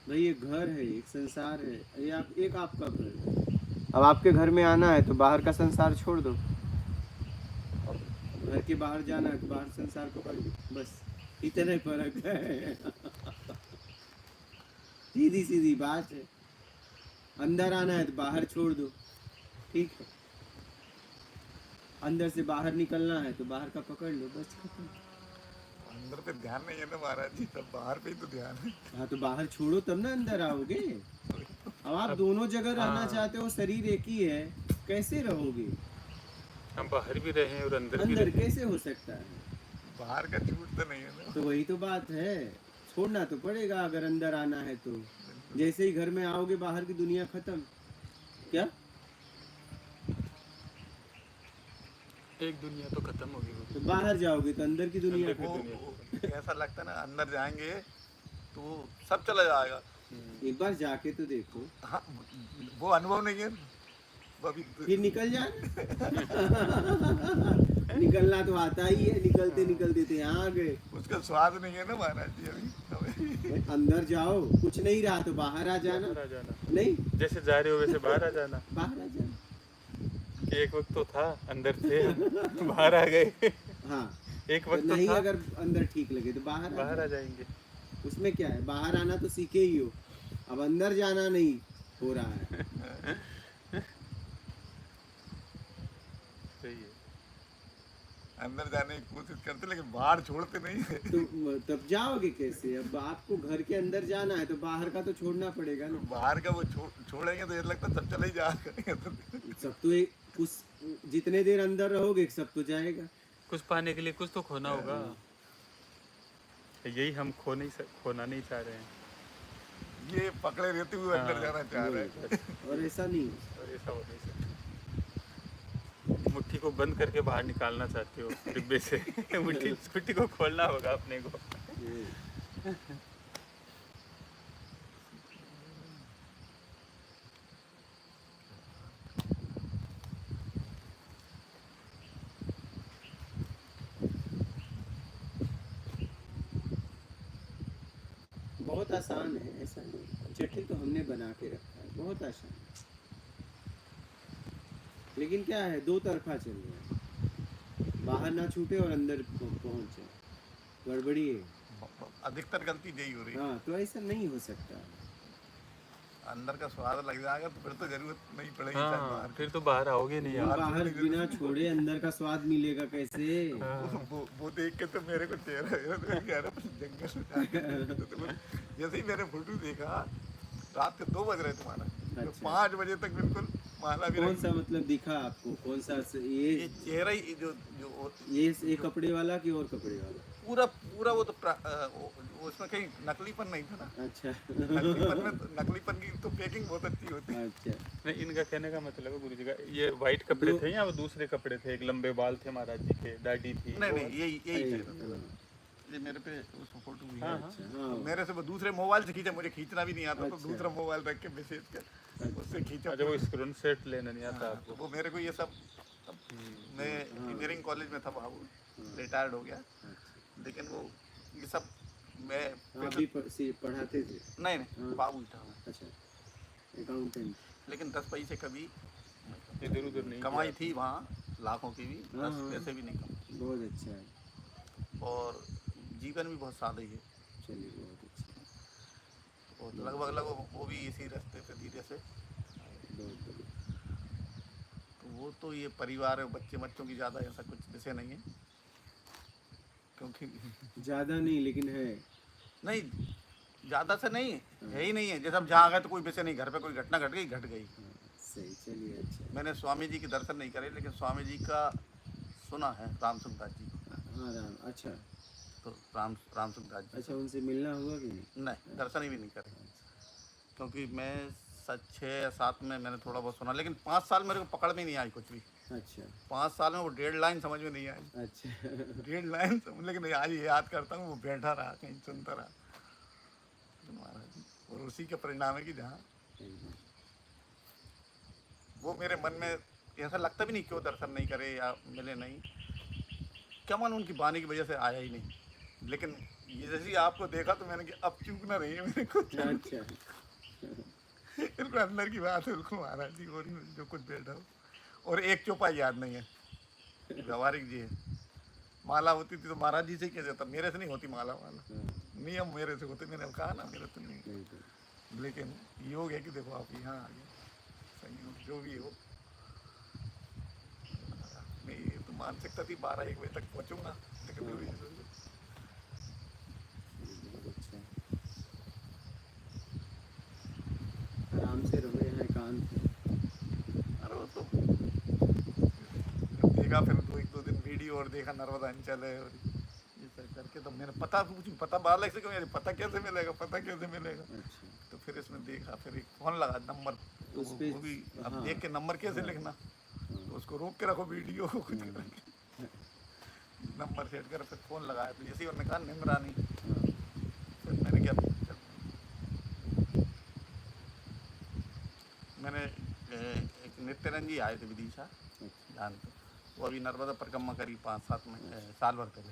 भाई ये घर है, एक संसार है, ये एक आपका घर है। अब आपके घर में आना है तो बाहर का संसार छोड़ दो, घर के बाहर जाना है तो बाहर संसार को पकड़ लो, बस इतना ही फर्क है। सीधी सीधी बात है। अंदर आना है तो बाहर छोड़ दो, ठीक है। अंदर से बाहर निकलना है तो बाहर का पकड़ लो, बस खत्म। अंदर पे ध्यान नहीं है ना महाराज जी, सब बाहर पे ही तो ध्यान है। हाँ तो बाहर छोड़ो तब ना अंदर आओगे। अब आप दोनों जगह रहना चाहते हो, शरीर एक ही है, कैसे रहोगे? हम बाहर भी रहे और अंदर भी अंदर रहे। कैसे हो सकता है? बाहर का छूट तो नहीं है ना। तो वही तो बात है, छोड़ना तो पड़ेगा अगर अंदर आना है तो। जैसे ही घर में आओगे बाहर की दुनिया खत्म। क्या? एक दुनिया तो खत्म होगी वो। तो बाहर जाओगे तो अंदर की दुनिया अंदर की वो, खत्म। वो ऐसा लगता है ना, अंदर जाएंगे तो वो सब चला जाएगा। एक बार जाके तो देखो, हाँ, वो अनुभव नहीं है वो अभी। फिर निकल जाना। निकलना तो आता ही है, निकलते निकलते तो यहाँ आ गए। उसका स्वाद नहीं है ना महाराज जी अभी। अंदर जाओ, कुछ नहीं रहा तो बाहर आ जाना। बाहर आ जाना, नहीं, जैसे जा रहे हो वैसे बाहर आ जाना। बाहर आ जाना। कि एक वक्त तो था अंदर थे, बाहर आ गए। हाँ, एक वक्त तो नहीं था, अगर अंदर ठीक लगे तो बाहर आ बाहर आ जाओ। जाएंगे। उसमें क्या है, बाहर आना तो सीखे ही हो, अब अंदर जाना नहीं हो रहा है। सही है। अंदर जाने की कोशिश करते लेकिन बाहर छोड़ते नहीं है। तो तब जाओगे कैसे? अब आपको घर के अंदर जाना है तो बाहर का तो छोड़ना पड़ेगा ना। बाहर का वो छोड़ेंगे तो ये लगता है सब चले ही जाएगा। सब तो एक कुछ जितने देर अंदर रहोगे सब तो जाएगा। कुछ पाने के लिए कुछ तो खोना होगा। यही हम खोना नहीं चाह रहे हैं। ये पकड़े रहते हुए अंदर जाना चाह रहे हैं। और ऐसा नहीं हो। और ऐसा हो नहीं सकता। मुट्ठी को बंद करके बाहर निकालना चाहते हो डिब्बे से। मुट्ठी को खोलना होगा अपने को। बहुत आसान है, ऐसा नहीं। जटिल तो हमने बना के रखा है, बहुत आसान है। लेकिन क्या है, दो तरफा चल रहा है, बाहर ना छूटे और अंदर पहुंच जाए, गड़बड़ी है। अधिकतर गलती यही हो रही है। हाँ, तो ऐसा नहीं हो सकता। अंदर का स्वाद लग जाएगा तो फिर तो जरूरत नहीं पड़ेगी शायद हाँ, बाहर फिर तो बाहर आओगे नहीं वो यार। बाहर बिना छोड़े अंदर का स्वाद मिलेगा कैसे? वो देख के तो मेरे को चेहरा कह रहा जंगल जैसे ही मैंने फोटो देखा, रात के 2 बज रहे तुम्हारा, तो अच्छा। 5 बजे तक बिल्कुल माला भी कौन नहीं। सा मतलब दिखा आपको? कौन सा ये चेहरा ही जो जो ये कपड़े वाला कि और कपड़े वाला? पूरा पूरा वो तो उसमें कहीं नकलीपन नहीं था ना। अच्छा। नकलीपन की तो पैकिंग बहुत अच्छी होती है। अच्छा, नहीं, इनका कहने का मतलब है गुरु जी का, ये व्हाइट कपड़े थे या वो दूसरे कपड़े थे? एक लंबे बाल थे महाराज जी के, दाढ़ी थी। नहीं नहीं, यही थे। हाँ, ये मेरे पे उस फोटो भी है। हाँ, हाँ। अच्छा, तो हाँ, मेरे से वो दूसरे मोबाइल से खींचा, मुझे खींचना भी नहीं आता, तो अच्छा। दूसरा मोबाइल रख के मैसेज कर उससे खींचा। अच्छा, वो स्क्रीन सेट लेना नहीं आता हाँ, आपको। तो वो मेरे को ये सब मैं इंजीनियरिंग कॉलेज में था बाबू, रिटायर्ड हो गया, लेकिन वो ये सब मैं आप भी पढ़ाते थे? नहीं नहीं हाँ। बाबू ही था मैं। अच्छा, अकाउंटेंट। लेकिन 10 पैसे कभी इधर उधर नहीं कमाई किया। थी वहाँ, लाखों की भी, हाँ, 10 हाँ। पैसे भी नहीं कमाए। बहुत अच्छा है, और जीवन भी बहुत सादा ही है। चलिए बहुत अच्छा, और लगभग वो भी इसी रास्ते पे धीरे से। बहुत बढ़िया। तो वो तो ये परिवार है, बच्चों की ज़्यादा ऐसा कुछ विषय नहीं है, क्योंकि ज़्यादा नहीं लेकिन है। नहीं ज़्यादा से नहीं है ही नहीं है। जैसे हम जहाँ गए तो कोई विषय नहीं, घर पे कोई घटना घट गई, घट गई। हाँ, सही, चलिए अच्छा। मैंने स्वामी जी के दर्शन नहीं करे, लेकिन स्वामी जी का सुना है, राम सुखदास जी। हाँ, राम, अच्छा तो राम सुखदास जी अच्छा, उनसे मिलना हुआ कि नहीं? नहीं, दर्शन ही भी नहीं करे, क्योंकि मैं 6 या 7 में मैंने थोड़ा बहुत सुना, लेकिन 5 साल मेरे को पकड़ में नहीं आई कुछ भी। अच्छा 5 साल में वो 1.5 लाइन समझ में नहीं आई। अच्छा। 1.5 लाइन समझ, लेकिन आज याद करता हूँ, वो बैठा रहा कहीं सुनता रहा। तो महाराज जी, और उसी का परिणाम है कि जहाँ वो मेरे मन में ऐसा लगता भी नहीं क्यों दर्शन नहीं करे या मिले नहीं, क्या मालूम उनकी वाणी की वजह से आया ही नहीं। लेकिन ये जैसे ही आपको देखा तो मैंने कहा अब चूक ना रही है मेरे को। अच्छा बिल्कुल अंदर की बात है, बिल्कुल महाराज जी और ही जो कुछ बैठा हो। और एक चौपाई याद नहीं है, व्यवहारिक जी है। माला होती थी तो महाराज जी से किया जाता, मेरे से नहीं होती माला वाला, नियम मेरे से होते। मैंने कहा ना मेरे से नहीं, लेकिन योग है कि देखो आप यहाँ आ गए, संयोग जो भी हो। नहीं तो मानसिकता थी 12-1 बजे तक पहुँचूंगा, लेकिन जो भी है, अच्छा आराम से रहो यहाँ एकांत में। अरे वो तो देखा फिर 2 दिन वीडियो और देखा नर्मदा अंचल है और ये सब करके, तो मैंने पता पूछी, पता बालक से क्यों, पता कैसे मिलेगा, पता कैसे मिलेगा। अच्छा तो फिर इसमें देखा, फिर एक फोन लगा नंबर, तो उस पे वो भी अब हाँ। देख के नंबर कैसे लिखना, तो उसको रोक के रखो वीडियो को, कुछ करके नंबर सेट कर फिर फ़ोन लगाया। तो जैसे ही उन्होंने कहा निमरानी, फिर मैंने क्या चल, मैंने एक नित्यानंद जी आए थे विदिशा, जानते, वो अभी नर्मदा परिक्रमा करी 5-7 साल भर पहले।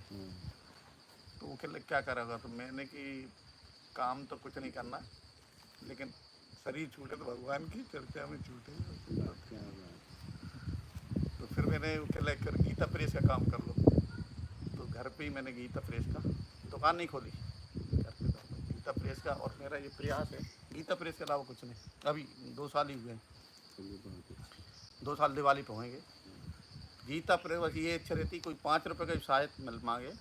तो वो क्या करेगा, तो मैंने कि काम तो कुछ नहीं करना, लेकिन शरीर छूटे तो भगवान की चर्चा में छूटे। क्या बात तो फिर मैंने वो कहला कर गीता प्रेस का काम कर लो। तो घर पे ही मैंने गीता प्रेस का दुकान नहीं खोली, घर पे गीता प्रेस का। और मेरा ये प्रयास है, गीता प्रेस के अलावा कुछ नहीं। अभी 2 साल ही हुए हैं, चलिए बहुत अच्छा 2 साल दिवाली पे होंगे। गीता प्रेस बस ये इच्छा रहती, कोई 5 रुपये का शायद मिल मांगे,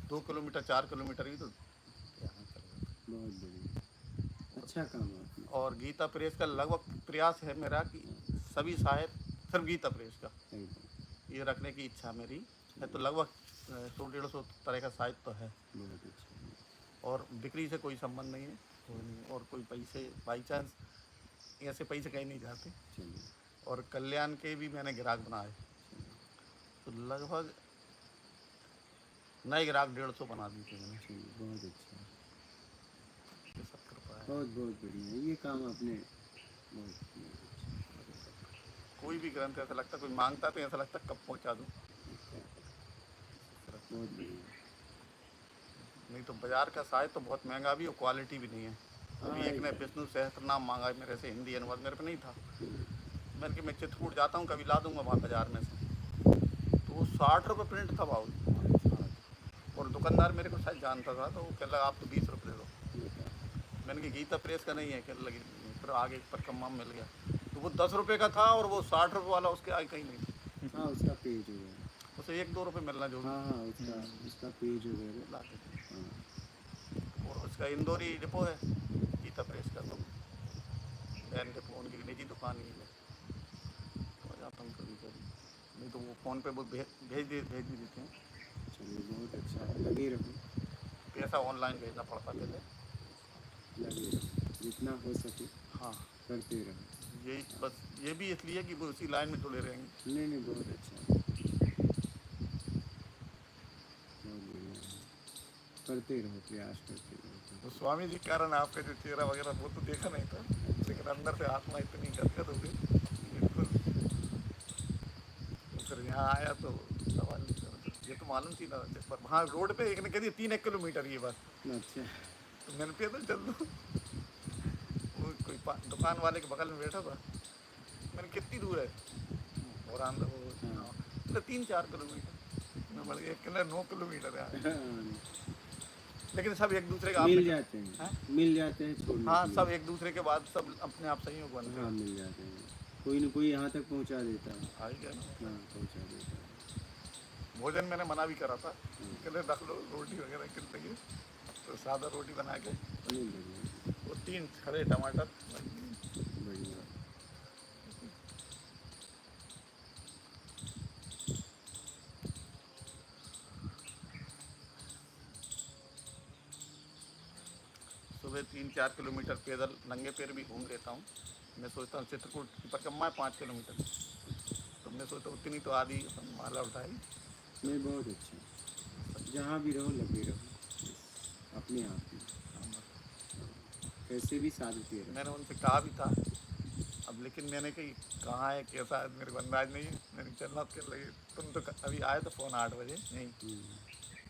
2 किलोमीटर 4 किलोमीटर ही तो यहाँ चल जाता। बहुत बढ़िया अच्छा काम आपने और गीता प्रेस का लगभग प्रयास है मेरा कि सभी साहित्य सिर्फ गीता प्रेस का सही बात ये रखने की इच्छा मेरी है। तो लगभग 100-150 तरह का साहित्य तो है, बहुत अच्छा और बिक्री से कोई संबंध नहीं है, और कोई पैसे बाई चांस ऐसे पैसे कहीं नहीं जाते। चलिए और कल्याण के भी मैंने ग्राहक बनाए, तो लगभग नए ग्राहक 150 बना दिए थे मैंने। चलिए बहुत अच्छा ये सब कृपा है। बहुत बहुत बढ़िया ये काम आपने बहुत अच्छा कोई भी ग्रंथ ऐसा लगता, कोई मांगता तो ऐसा लगता कब पहुंचा दूं। बहुत बढ़िया नहीं तो बाजार का साहित्य तो बहुत महंगा भी और क्वालिटी भी नहीं है। अभी एक ने विष्णु सहस्त्रनाम मांगा है मेरे से, हिंदी अनुवाद मेरे पे नहीं था। मैंने कि मैं चित्रकूट जाता हूँ, कभी ला दूंगा वहाँ बाजार में से। तो वो 60 रुपये प्रिंट था भाव, और दुकानदार मेरे को शायद जानता था, तो वो कह लगा आप तो 20 रुपये दे दो। मैंने कि गीता प्रेस का नहीं है, कह लगी फिर आगे पर कम मिल गया। तो वो 10 रुपये का था, और वो 60 रुपये वाला उसके आगे कहीं नहीं था। हाँ उसका पेज वगैरह उसे 1-2 रुपये मिलना जो भी हाँ हाँ उसका पेज वगैरह लाते थे। हाँ और उसका इंदौरी डिपो है गीता प्रेस का, तो बैन डिपो उनकी निजी दुकान ही है। तो जाता हूँ कभी कभी, नहीं तो वो फ़ोन पे वो भेज भी देते हैं। चलिए बहुत अच्छा है लगे रहो पैसा ऑनलाइन भेजना पड़ता पहले। लगे रहो जितना हो सके हाँ, करते रहो यही बस, ये भी इसलिए कि वो उसी लाइन में जुड़े रहेंगे। नहीं बहुत अच्छा है बहुत बढ़िया है करते रहो प्रयास करते रहो तो स्वामी जी के कारण आपका जो चेहरा वगैरह वो तो देखा नहीं था, लेकिन अंदर से आत्मा इतनी गदगद हो गई बिल्कुल। तो फिर यहाँ आया तो सवाल नहीं करा, ये तो मालूम थी ना, पर वहाँ रोड पे एक ने कह दिया 3-1 किलोमीटर ये बस। अच्छा तो मैंने पैदल चल दो। वो कोई दुकान वाले के बगल में बैठा था, मैंने कितनी दूर है, और अंदर वो 3-4 किलोमीटर मैं बढ़ गया, कहना 9 किलोमीटर है। लेकिन सब एक दूसरे का मिल आपने- जाते हैं हाँ? मिल जाते हैं छोड़ने हाँ, के लिए। सब एक दूसरे के बाद सब अपने आप संयोग बनते हाँ हैं। मिल जाते हैं कोई न कोई यहाँ तक पहुँचा देता है आ ही गया ना। हाँ पहुँचा देता है भोजन मैंने मना भी करा था, कहते रख लो रोटी वगैरह किन लगे, तो सादा रोटी बना के नहीं बढ़िया वो 3 खड़े टमाटर। बढ़िया सुबह 3-4 किलोमीटर पैदल नंगे पैर भी घूम लेता हूँ। मैं सोचता हूँ चित्रकूट की परिक्रमा है 5 किलोमीटर, तो मैं सोचता हूँ उतनी तो आधी माला उठाई। नहीं बहुत अच्छा जहाँ भी रहो लगे रहो अपने आप में कैसे भी साधते रहो मैंने उनसे कहा भी था अब, लेकिन मैंने कही कहाँ है कैसा है मेरे को अंदाज नहीं है। मैंने चलना कर लगे, तुम तो अभी आए तो फ़ोन 8 बजे नहीं,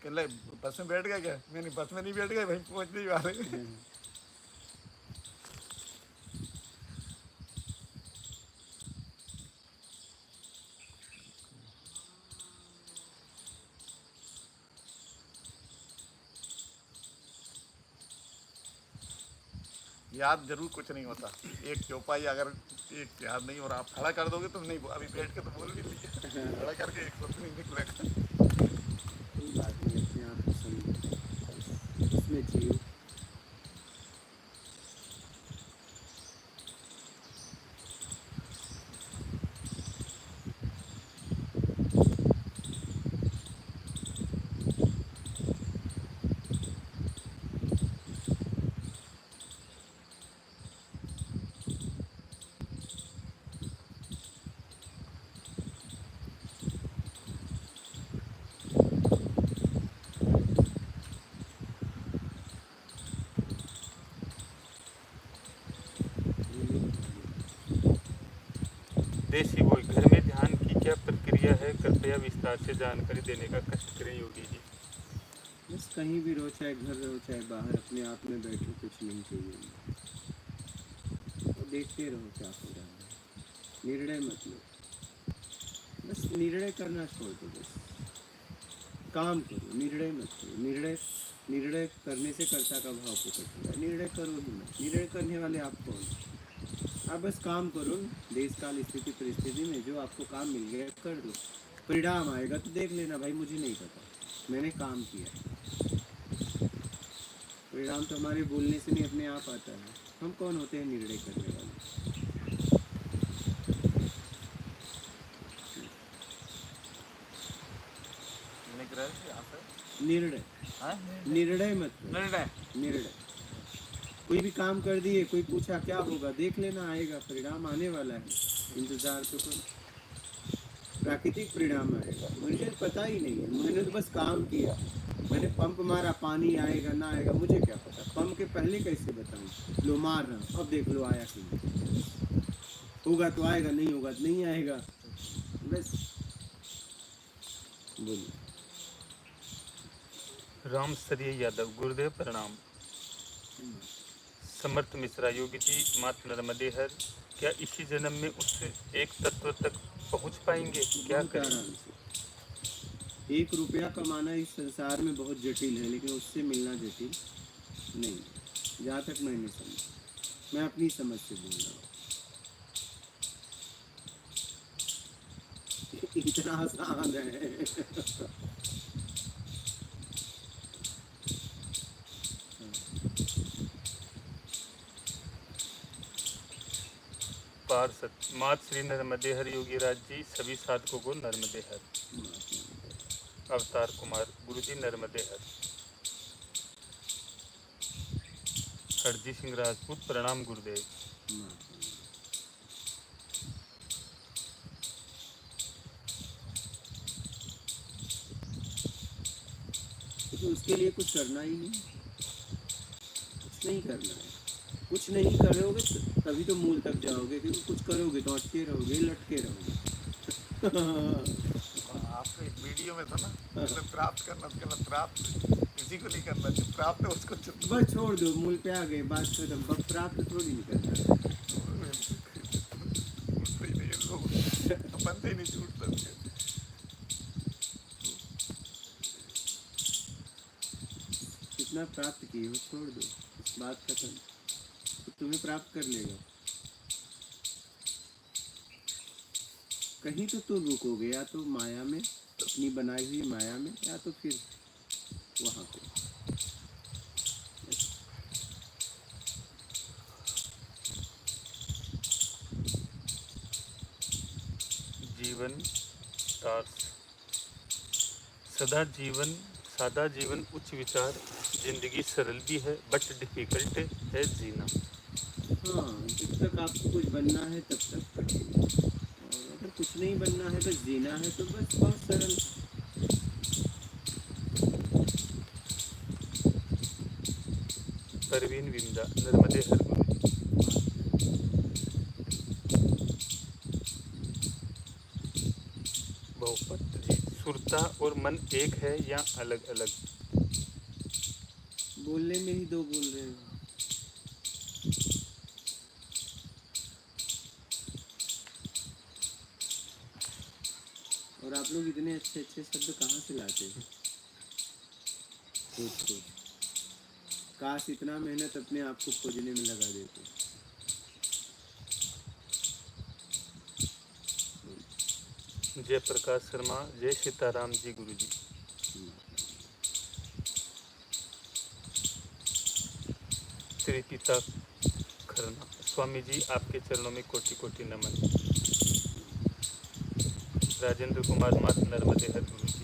कहले बस में बैठ गए क्या? मैं नहीं, बस में नहीं बैठ गए भाई, पहुंच नहीं पा रहे। याद जरूर कुछ नहीं होता। एक चौपाई अगर एक याद नहीं और आप खड़ा कर दोगे तो नहीं, अभी बैठ के तो बोल भी नहीं, खड़ा करके एक शब्द नहीं निकलेगा। कोई बात नहीं, अपने आप को समझो, उसमें जियो। देसी बोई, घर में ध्यान की क्या प्रक्रिया है, कृपया विस्तार से जानकारी देने का कष्ट करें योगी जी। बस कहीं भी रहो, चाहे घर रहो चाहे बाहर, अपने आप में बैठो, कुछ नहीं चाहिए। तो देखते रहो क्या हो रहा है, निर्णय मत लो, बस निर्णय करना छोड़ दो, बस काम करो, निर्णय मत करो। निर्णय करने से कर्ता का भाव प्रकट होगा। निर्णय करो ही मत, निर्णय करने वाले आप कौन? आप बस काम करो, देश काल स्थिति परिस्थिति में जो आपको काम मिल गया कर दो। परिणाम आएगा तो देख लेना भाई, मुझे नहीं पता, मैंने काम किया। परिणाम तो हमारे बोलने से नहीं, अपने आप आता है। हम कौन होते हैं निर्णय करने वाले? निकल यहाँ से निर्णय हाँ? निर्णय मत करो, निर्णय निर्णय। कोई भी काम कर दिए, कोई पूछा क्या होगा, देख लेना, आएगा, परिणाम आने वाला है, इंतजार तो करो, प्राकृतिक परिणाम आएगा। मुझे पता ही नहीं है, मैंने तो बस काम किया, मैंने पंप मारा, पानी आएगा ना आएगा मुझे क्या पता, पंप के पहले कैसे बताऊं? लो मार रहा हूं, अब देख लो आया कि नहीं, होगा तो आएगा, नहीं होगा तो नहीं आएगा, बस। बोलिए। राम सरिय यादव, गुरुदेव प्रणाम। समर्थ मिश्रा, योगी जी मात नर्मदे हर, क्या इसी जन्म में उस एक तत्व तक पहुंच पाएंगे? क्या बहुत करें? आराम से। 1 रुपया कमाना इस संसार में बहुत जटिल है, लेकिन उससे मिलना जटिल नहीं, जहाँ तक मैंने समझा, मैं अपनी समझ से बोल रहा हूँ। इतना आसान है। पार्षद, मात श्री नर्मदे हर योगी राज जी, सभी साधकों को नर्मदे हर। अवतार कुमार, गुरुजी नर्मदे हर। हरजी सिंह राजपूत, प्रणाम गुरुदेव। तो उसके लिए कुछ करना ही नहीं, कुछ नहीं करना है। कुछ नहीं करोगे तो तभी तो मूल तक जाओगे, क्योंकि कुछ करोगे तो अटके रहोगे, लटके रहोगे। आपके वीडियो में था ना, मतलब प्राप्त करना, मतलब प्राप्त किसी को नहीं करना, जो प्राप्त है उसको बस छोड़ दो, मूल पे आ गए, बात खत्म। बस प्राप्त थोड़ी नहीं करना। छूटते ही नहीं है लोग, बनते ही नहीं छूट सकते। जितना प्राप्त किए हो छोड़ दो, बात खत्म, तो तुम्हें प्राप्त कर लेगा। कहीं तो तुम रुकोगे, या तो माया में, अपनी बनाई हुई माया में, या तो फिर वहाँ पे। जीवन टार्स, सादा जीवन उच्च विचार, जिंदगी सरल भी है बट डिफिकल्ट है जीना। हाँ, जब तक आपको कुछ बनना है तब तक कठिन, और अगर कुछ नहीं बनना है, बस जीना है, तो बस बहुत सरल। परवीन विंदा, नर्मदे हर गुरु जी। बहुपत जी, सुरता और मन एक है या अलग अलग? बोलने में ही दो बोल रहे हो। और आप लोग इतने अच्छे अच्छे शब्द कहाँ से लाते हैं? सोच सोच, काश इतना मेहनत अपने आप को खोजने में लगा देते। जय प्रकाश शर्मा, जय सीताराम जी गुरु जी। श्री पिता खरना, स्वामी जी आपके चरणों में कोटि कोटि नमन। राजेंद्र कुमार मात, नर्मदे हर गुरु जी।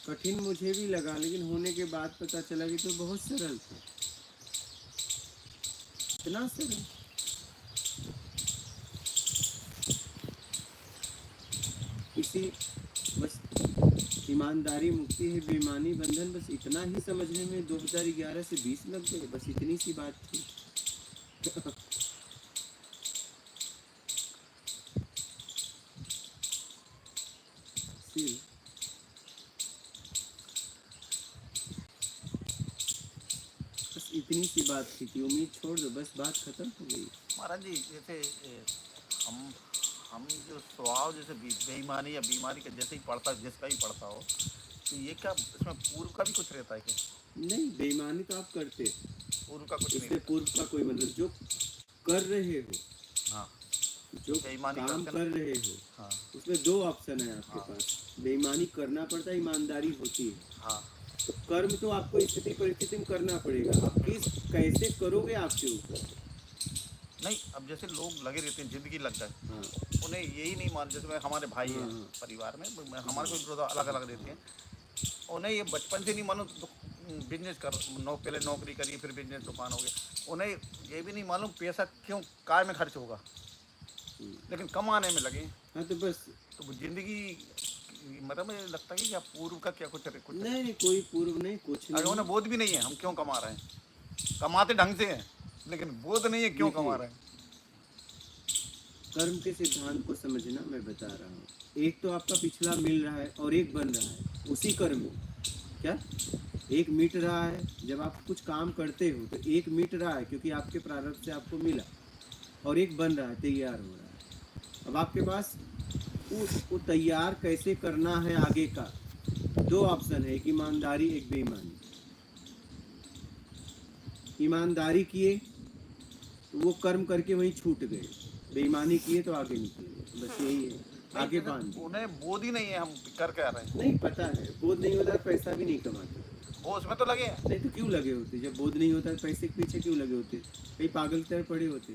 कठिन मुझे भी लगा, लेकिन होने के बाद पता चला कि तो बहुत सरल था, इतना सरल। इसी बस ईमानदारी मुक्ति है बेईमानी बंधन, बस इतना ही समझने में 2011 से 20 लग गए, बस इतनी सी बात थी। सिर्फ बस इतनी सी बात थी कि उम्मीद छोड़ दो, बस बात खत्म हो गई। महाराज जी जैसे हम जो स्वभाव जैसे बेईमानी या बीमारी का जैसे ही पड़ता, जिसका ही पड़ता हो, तो ये क्या इसमें पूर्व का भी कुछ रहता है क्या? नहीं, बेईमानी तो आप करते, पूर्व का कुछ नहीं इससे रहता। पूर्व का कोई मतलब जो कर रहे हो, हाँ जो बेईमानी काम करते कर ना। रहे हो, हाँ उसमें दो ऑप्शन है आपके हाँ। पास। बेईमानी करना पड़ता है, ईमानदारी होती है। हाँ तो कर्म तो आपको स्थिति परिस्थिति में करना पड़ेगा, आप किस कैसे करोगे आपके ऊपर। नहीं, अब जैसे लोग लगे रहते हैं, जिंदगी लग जाए, हाँ उन्हें यही नहीं मान, जैसे हमारे भाई हैं हाँ। परिवार में, हमारे कोई ब्रदर अलग अलग रहते हैं, उन्हें ये बचपन से नहीं मालूम बिजनेस कर, पहले नौकरी करी फिर बिजनेस दुकान हो गया, उन्हें ये भी नहीं मालूम पैसा क्यों काय में खर्च होगा, लेकिन कमाने में लगे। हाँ तो बस तो वो जिंदगी मतलब मुझे लगता है कि क्या पूर्व का क्या कुछ नहीं, कोई पूर्व नहीं, कुछ अगर उन्हें नहीं। बोध भी नहीं है हम क्यों कमा रहे हैं, कमाते ढंग से हैं लेकिन बोध नहीं है क्यों कमा रहे हैं। कर्म के सिद्धांत को समझना मैं बता रहा हूँ। एक तो आपका पिछला मिल रहा है और एक बन रहा है उसी कर्म में। क्या एक मिट रहा है, जब आप कुछ काम करते हो तो एक मिट रहा है क्योंकि आपके प्रारब्ध से आपको मिला, और एक बन रहा है, तैयार हो रहा है। अब आपके पास उसको तैयार कैसे करना है आगे का दो ऑप्शन है, एक ईमानदारी एक बेईमानी। ईमानदारी किए तो वो कर्म करके वहीं छूट गए, बेईमानी किए तो आगे निकले, बस यही है, आगे बांध। उन्हें बोध ही नहीं है हम कर क्या रहे हैं। नहीं पता है, बोध नहीं होता पैसा भी नहीं कमाते। वो उसमें तो लगे हैं, नहीं तो क्यों लगे होते, जब बोध नहीं होता पैसे के पीछे क्यों लगे होते, कहीं पागल की तरह पड़े होते।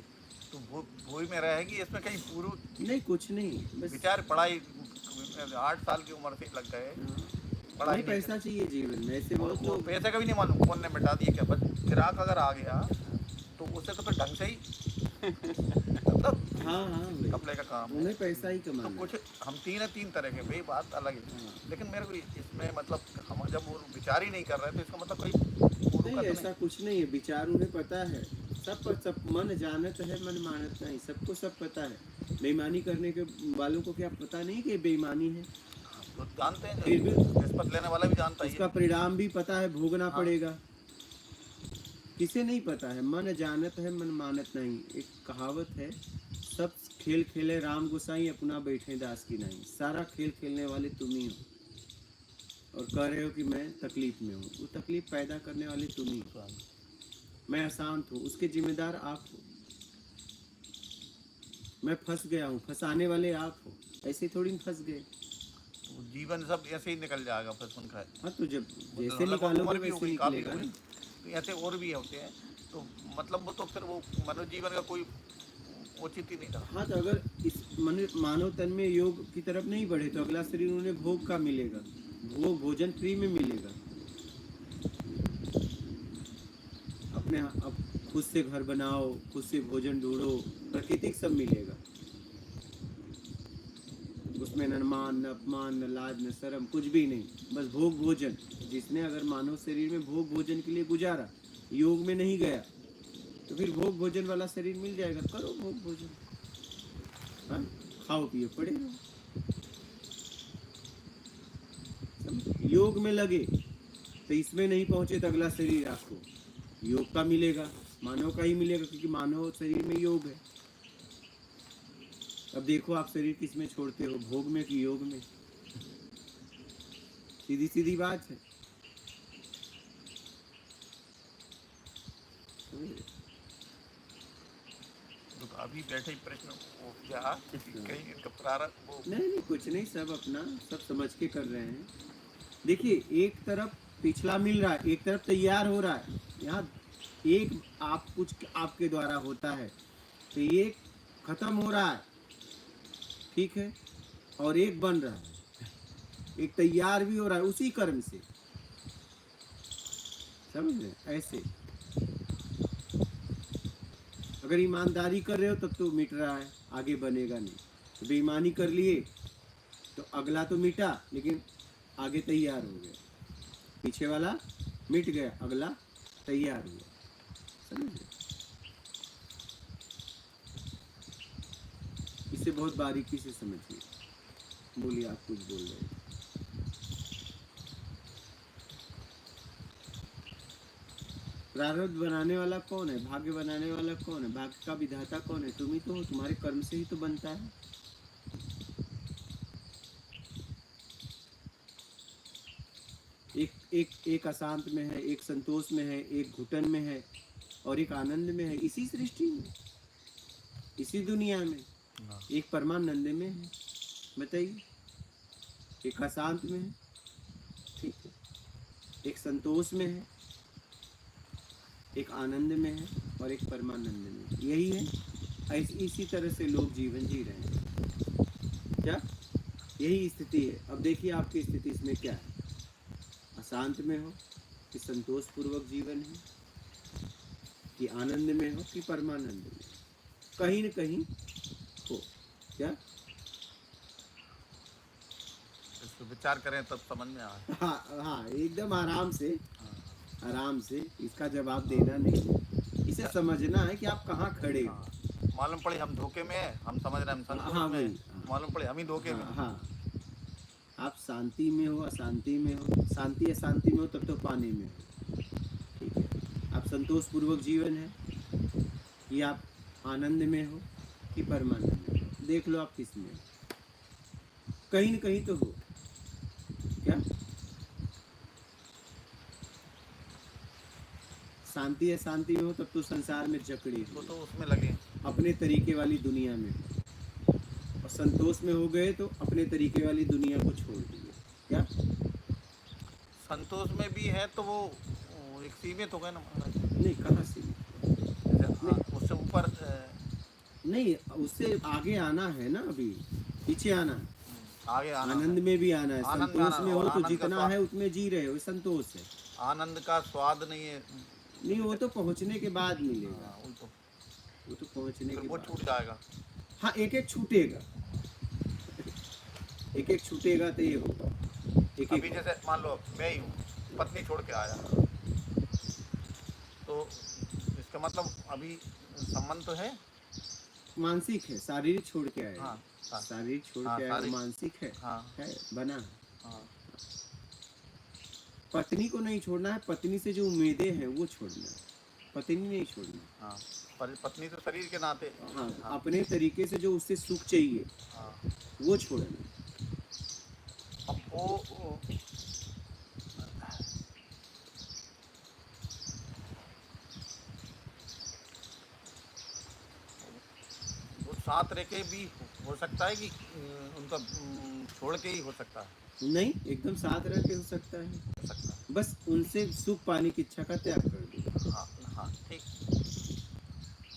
तो वो वही में रहेगी, इसमें कहीं पूर्व नहीं कुछ नहीं, बस विचार पढ़ाई 8 साल की उम्र से लग गए, पढ़ाई नहीं, पैसा चाहिए जीवन में, ऐसे बहुत वो तो पैसे का भी नहीं मालूम कौन ने मिटा दिया क्या, बस ग्राहक अगर आ गया तो उसे तो फिर ढंग से ही मतलब हाँ वही। कपड़े का काम है। उन्हें पैसा ही तो कमाना है। कुछ हम तीन तरह के, वही बात अलग है, लेकिन मेरे को इसमें मतलब हम जब वो विचार ही नहीं कर रहे तो इसका मतलब कोई पूर्व नहीं का तो ऐसा कुछ नहीं है, विचार उन्हें पता है, सब मन जानत है मन मानत नहीं, सबको सब पता है। बेईमानी करने के वालों को क्या पता नहीं कि बेईमानी है, तो जानते हैं, फिर भी निष्पत्ति लेने वाला भी जानता ही उसका है। परिणाम भी पता है, भोगना हाँ। पड़ेगा। किसे नहीं पता है, मन जानत है मन मानत नहीं। एक कहावत है, सब खेल खेले राम गोसाई अपना बैठे दास की नहीं। सारा खेल खेलने वाले तुम ही हो और कह रहे हो कि मैं तकलीफ में हूँ, वो तकलीफ पैदा करने वाले तुम ही हो। मैं अशांत हूँ, उसके जिम्मेदार आप हो। मैं फंस गया हूँ, फंसाने वाले आप हो। ऐसे थोड़ी में फंस गए। तो जीवन सब ऐसे ही निकल जाएगा फिर सुनकर। हाँ तो जब जैसे मतलब निकालोगे उम्र भी हो वैसे गई काफी निकलेगा हुई, ना। तो ऐसे और भी होते हैं, तो मतलब वो तो फिर वो मानव जीवन का कोई उचित ही नहीं था। हाँ तो अगर इस मानव तन में योग की तरफ नहीं बढ़े तो अगला शरीर उन्हें भोग का मिलेगा, वो भोजन फ्री में मिलेगा। अपने अब खुद से घर बनाओ, खुद से भोजन ढूंढो, प्राकृतिक सब मिलेगा। उसमें न मान न अपमान न लाज न शर्म कुछ भी नहीं, बस भोग भोजन। जिसने अगर मानव शरीर में भोग भोजन के लिए गुजारा, योग में नहीं गया, तो फिर भोग भोजन वाला शरीर मिल जाएगा, करो भोग भोजन, हाँ? खाओ पियो पड़े रहो, योग में लगे तो इसमें नहीं पहुंचे तो अगला शरीर आपको योग का मिलेगा, मानव का ही मिलेगा, क्योंकि मानव शरीर में योग है। अब देखो आप शरीर किस में छोड़ते हो, भोग में कि योग में? सीधी सीधी बात है। तो अभी बैठे ही प्रश्न वो क्या कहीं इनका प्रारंभ वो नहीं कुछ नहीं, सब अपना सब समझ के कर रहे हैं। देखिए एक तरफ पिछला मिल रहा है, एक तरफ तैयार हो रहा है। यहाँ एक आप कुछ आपके द्वारा होता है तो एक खत्म हो रहा है, ठीक है, और एक बन रहा है, एक तैयार भी हो रहा है उसी कर्म से, समझ रहे? ऐसे अगर ईमानदारी कर रहे हो तब तो मिट रहा है, आगे बनेगा नहीं। तो बेईमानी कर लिए तो अगला तो मिटा लेकिन आगे तैयार हो गया, पीछे वाला मिट गया, अगला तैयार हुआ, समझे? इसे बहुत बारीकी से समझिए। बोलिए, आप कुछ बोल रहे हैं। प्रारब्ध बनाने वाला कौन है? भाग्य बनाने वाला कौन है? भाग्य का विधाता कौन है? तुम ही तो हो, तुम्हारे कर्म से ही तो बनता है। एक अशांत में है, एक संतोष में है, एक घुटन में है और एक आनंद में है, इसी सृष्टि में, इसी दुनिया में। एक परमानंद में है, बताइए। एक अशांत में है, ठीक है, एक संतोष में है, एक आनंद में है और एक परमानंद में है। यही है, इसी तरह से लोग जीवन जी रहे हैं। क्या यही स्थिति है? अब देखिए आपकी स्थिति इसमें क्या है, अशांत में हो कि संतोष पूर्वक जीवन है, कि आनंद में हो कि परमानंद में, कहीं न कहीं हो। क्या इसको विचार करें तब समझ में आए। हाँ, एकदम आराम से, आराम से, इसका जवाब देना नहीं, इसे समझना है कि आप कहाँ खड़े हो। मालूम पड़े हम धोखे में है, हम समझ रहे हैं हम संतोष हाँ, में वही, हैं। मालूम पड़े हम ही धोखे में हैं। हाँ, आप शांति में हो, अशांति में हो, शांति अशांति में हो, तब तो पाने में हो, ठीक है। आप संतोष पूर्वक जीवन है कि आप आनंद में हो कि परमानंद में हो, देख लो आप किस में हो, कहीं न कहीं तो हो। क्या शांति अशांति में हो तब तो संसार में जकड़े हो, तो उसमें लगे अपने तरीके वाली दुनिया में हो, और संतोष में हो गए तो अपने तरीके वाली दुनिया को छोड़ दिए। क्या संतोष में भी है तो वो एक सीमित हो गए ना महाराज। नहीं, कहाँ से उससे ऊपर नहीं, उससे आगे आना है ना, अभी पीछे आना है, आगे आना आनंद में भी आना है। आनंद में संतोष आना, में हो और तो आनंद का जितना स्वाद। है उतने जी रहे हो, संतोष है। आनंद का स्वाद नहीं है। नहीं, वो तो पहुंचने के बाद मिलेगा, हाँ, वो तो पहुंचने फिर के वो बाद। छूट जाएगा। हाँ, एक एक छूटेगा, एक एक छूटेगा तो ये होगा। एक अभी एक जैसे मान लो मैं ही हूँ, पत्नी छोड़ के आया, तो इसका मतलब अभी संबंध तो है। मानसिक है, शारीरिक छोड़ के आए, हाँ, हाँ, शारीरिक छोड़ हाँ, के आए, शारीरिक। मानसिक है, हाँ, है, बना है। हाँ, पत्नी को नहीं छोड़ना है, पत्नी से जो उम्मीदें हैं वो छोड़ना है, पत्नी नहीं छोड़ना। हाँ, पर पत्नी तो शरीर के नाते। हाँ, अपने तरीके से जो उससे सुख चाहिए हाँ, वो छोड़ना। अब वो साथ रह के भी हो सकता है कि उनका छोड़ के ही हो सकता है। नहीं, एकदम साथ रह के हो सकता है, हो सकता है। बस उनसे सुख पाने की इच्छा का त्याग कर दो। हाँ, हाँ, ठीक।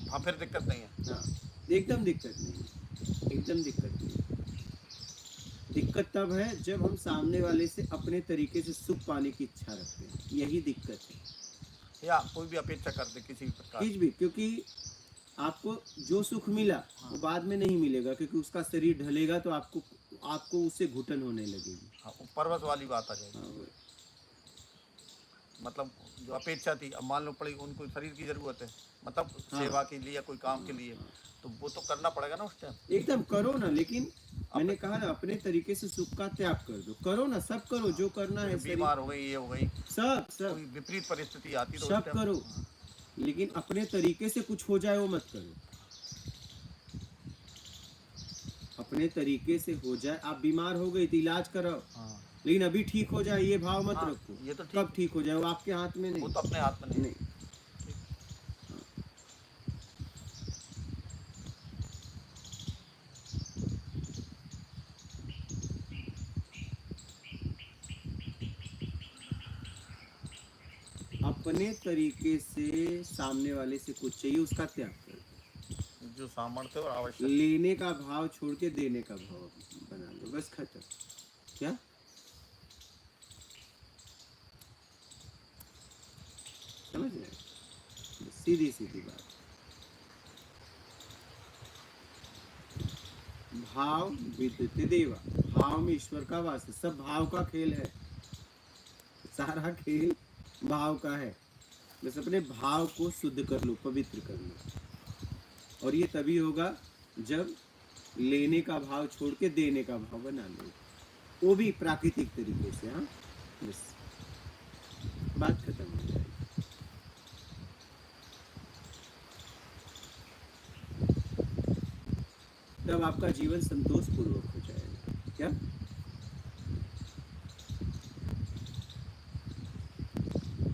हाँ, फिर दिक्कत नहीं है। हाँ, एकदम दिक्कत नहीं, एकदम दिक्कत नहीं। दिक्कत तब है जब हम सामने वाले से अपने तरीके से सुख पाने की इच्छा रखते हैं, यही दिक्कत है। या कोई भी अपेक्षा करते किसी भी प्रकार कुछ भी, क्योंकि आपको जो सुख मिला वो बाद में नहीं मिलेगा, क्योंकि उसका शरीर ढलेगा तो आपको उससे घुटन होने लगेगी। हाँ, वो परवश वाली बात आ जाएगी। हाँ, मतलब जो अपेक्षा थी, अब मान लो पड़ी उनको शरीर की जरूरत है, मतलब हाँ। सेवा के लिए या कोई काम के लिए, तो वो तो करना पड़ेगा ना उस टाइम। एकदम करो ना, लेकिन मैंने कहा ना अपने तरीके से सुख का त्याग कर दो, करो ना, सब करो जो करना है, शरीर- बीमार हो गई, ये हो गई, सब सब कोई विपरीत परिस्थिति आती तो उस सब टाइम- करो, लेकिन अपने तरीके से कुछ हो जाए वो मत करो। अपने तरीके से हो जाए, आप बीमार हो गए तो इलाज कराओ, हाँ, लेकिन अभी ठीक हो जाए ये भाव मत हाँ, रखो। ये तो ठीक, कब ठीक हो जाए वो आपके हाथ में वो नहीं। तो अपने हाथ में नहीं। नहीं। अपने तरीके से सामने वाले से कुछ चाहिए उसका त्याग कर, जो सामर्थ्य और आवश्यक, लेने का भाव छोड़ के देने का भाव बना लो, बस खत्म। क्या समझ रहे हैं? सीधी सीधी बात। भाव विद्यते देवा, भाव में ईश्वर का वास है, सब भाव का खेल है, सारा खेल भाव का है। बस अपने भाव को शुद्ध कर लो, पवित्र कर लो, और ये तभी होगा जब लेने का भाव छोड़ के देने का भाव बना लो, वो भी प्राकृतिक तरीके से। हाँ, बस बात खत्म हो जाएगी। तब आपका जीवन संतोष पूर्वक हो जाएगा। क्या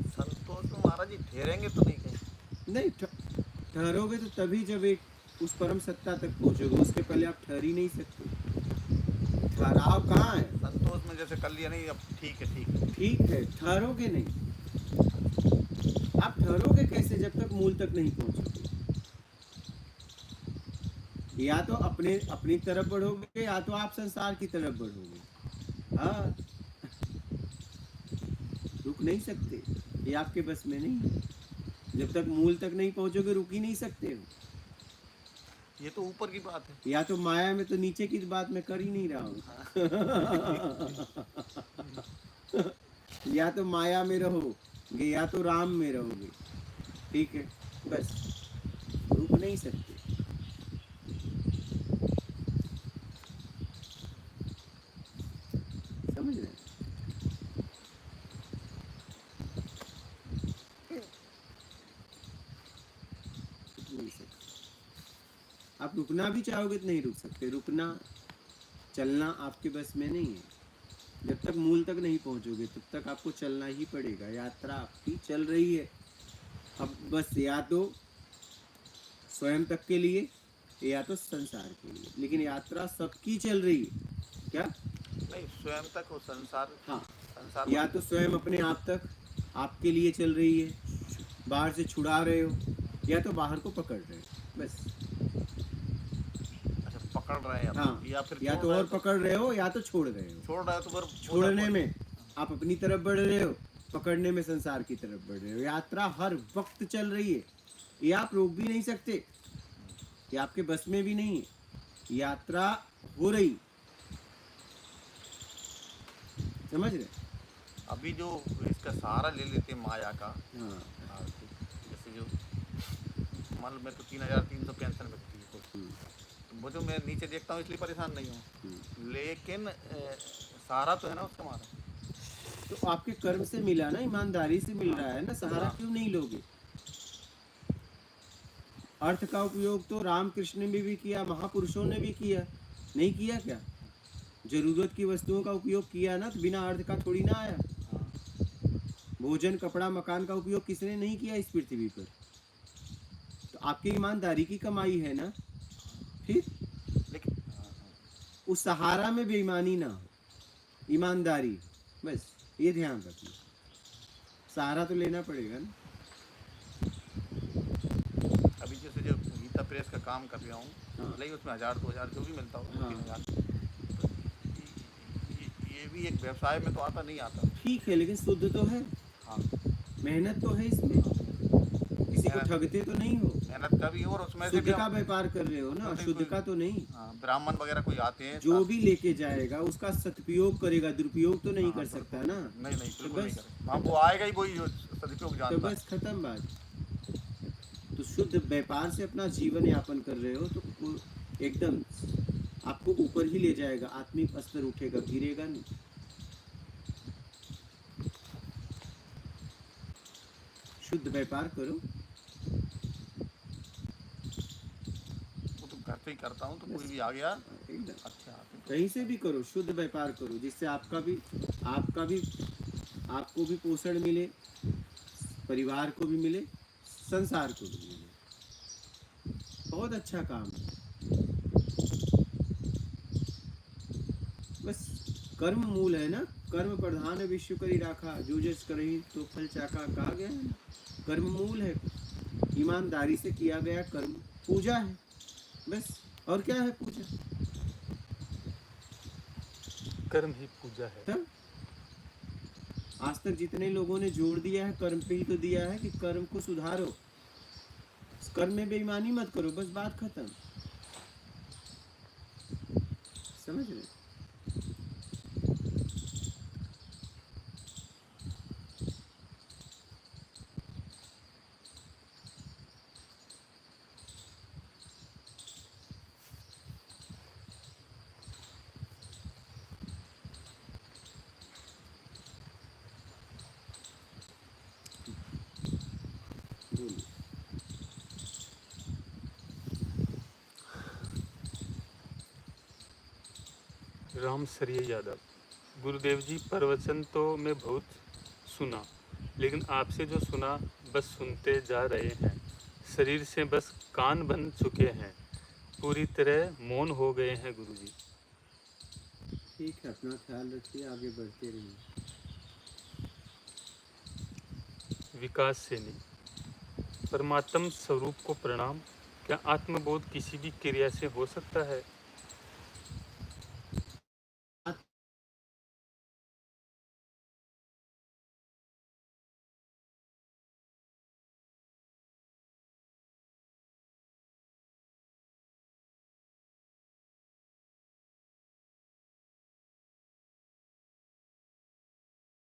संतोष तो महाराज जी ठहरेंगे तो नहीं कहीं। नहीं, ठहरोगे तो तभी जब एक उस परम सत्ता तक पहुंचोगे, उसके पहले आप ठहर ही नहीं सकते। ठहराव कहाँ है? संतोष में जैसे कर लिया, नहीं अब ठीक है, ठीक है, ठीक है, ठहरोगे नहीं। आप ठहरोगे कैसे जब तक मूल तक नहीं पहुंचोगे? या तो अपनी तरफ बढ़ोगे, या तो आप संसार की तरफ बढ़ोगे। हाँ, रुक नहीं सकते, ये आपके बस में नहीं है। जब तक मूल तक नहीं पहुंचोगे रुक ही नहीं सकते हो। ये तो ऊपर की बात है। या तो माया में, तो नीचे की बात मैं कर ही नहीं रहा हूँ। या तो माया में रहोगे, या तो राम में रहोगे। ठीक है, बस रुक नहीं सकते। समझ रहे हैं? रुक नहीं सकते। आप रुकना भी चाहोगे तो नहीं रुक सकते। रुकना, चलना आपके बस में नहीं है। जब तक मूल तक नहीं पहुंचोगे तब तक आपको चलना ही पड़ेगा। यात्रा आपकी चल रही है। अब बस या तो स्वयं तक के लिए, या तो संसार के लिए, लेकिन यात्रा सबकी चल रही है। क्या? नहीं, स्वयं तक और संसार। हाँ, संसार या तो स्वयं अपने आप तक आपके लिए चल रही है, बाहर से छुड़ा रहे हो, या तो बाहर को पकड़ रहे हो। बस अच्छा, पकड़ रहे हैं हाँ, या फिर या छोड़ तो रहे और हैं तो- पकड़ रहे हो, या तो छोड़ रहे हो। छोड़ रहा है तो फिर छोड़ने में आप अपनी तरफ बढ़ रहे हो, पकड़ने में संसार की तरफ बढ़ रहे हो। यात्रा हर वक्त चल रही है, ये आप रोक भी नहीं सकते, ये आपके बस में भी नहीं है। यात्रा हो रही, समझ रहे? अभी जो इसका सहारा ले लेते हैं माया का, हाँ, जैसे जो मान लो मैं तो 3,300 पेंशन व्यक्ति है, तो वो जो मैं नीचे देखता हूँ इसलिए परेशान नहीं हूँ, लेकिन सहारा तो है ना उसका हमारा। तो आपके कर्म से मिला ना, ईमानदारी से मिल रहा है ना, सहारा क्यों नहीं लोगे? अर्थ का उपयोग तो रामकृष्ण ने भी किया, महापुरुषों ने भी किया, नहीं किया क्या? जरूरत की वस्तुओं का उपयोग किया ना, तो बिना अर्थ का थोड़ी ना आया। भोजन, कपड़ा, मकान का उपयोग किसने नहीं किया इस पृथ्वी पर? तो आपकी ईमानदारी की कमाई है ना। फिर लेकिन उस सहारा में बेईमानी ना हो, ईमानदारी, बस ये ध्यान रखना। सहारा तो लेना पड़ेगा ना। अभी जैसे जो गीता प्रेस का काम कर रहा हूँ, हाँ। भले ही उसमें 1,000-2,000 जो भी मिलता हो, हाँ। 3,000, तो ये भी एक व्यवसाय में तो आता नहीं आता। ठीक है, लेकिन शुद्ध तो है, हाँ, मेहनत तो है इसमें, किसी को ठगते तो नहीं हो, मेहनत का भी और उसमें से शुद्ध भी का व्यापार कर रहे हो ना, शुद्ध का तो नहीं। ब्राह्मण वगैरह कोई आते हैं, जो भी लेके जाएगा उसका सदुपयोग करेगा, दुरुपयोग तो नहीं हाँ, कर सकता ना। नहीं तो बिल्कुल नहीं बस- करे। हाँ, वो आएगा ही वही जो सदुपयोग तो जानता है। बस खत्म बात। तो शुद्ध व्यापार से अपना जीवन यापन कर रहे हो तो एकदम आपको ऊपर ही ले जाएगा, आत्मिक स्तर उठेगा, गिरेगा नहीं। शुद्ध व्यापार करो। वो तो घर पे ही करता हूँ, तो कोई भी आ गया एकदम अच्छा तो कहीं से भी करो, शुद्ध व्यापार करो, जिससे आपका भी आपको भी पोषण मिले, परिवार को भी मिले, संसार को भी मिले। बहुत अच्छा काम है। बस कर्म मूल है ना, कर्म प्रधान विश्व करी राखा, जो जस करही तो फल चाखा, कहा गया है ना। कर्म मूल है, ईमानदारी से किया गया कर्म पूजा है, बस। और क्या है पूजा? कर्म ही पूजा है। तब आज तक जितने लोगों ने जोड़ दिया है कर्म पे ही तो दिया है कि कर्म को सुधारो, कर्म में बेईमानी मत करो, बस बात खत्म। समझ रहे? बोलिए। राम सरिया यादव, गुरुदेव जी प्रवचन तो मैं बहुत सुना, लेकिन आपसे जो सुना बस सुनते जा रहे हैं। शरीर से बस कान बन चुके हैं, पूरी तरह मौन हो गए हैं गुरुजी। ठीक है, अपना ख्याल रखिए, आगे बढ़ते रहिए। विकास सेनी, परमात्म स्वरूप को प्रणाम। क्या आत्मबोध किसी भी क्रिया से हो सकता है?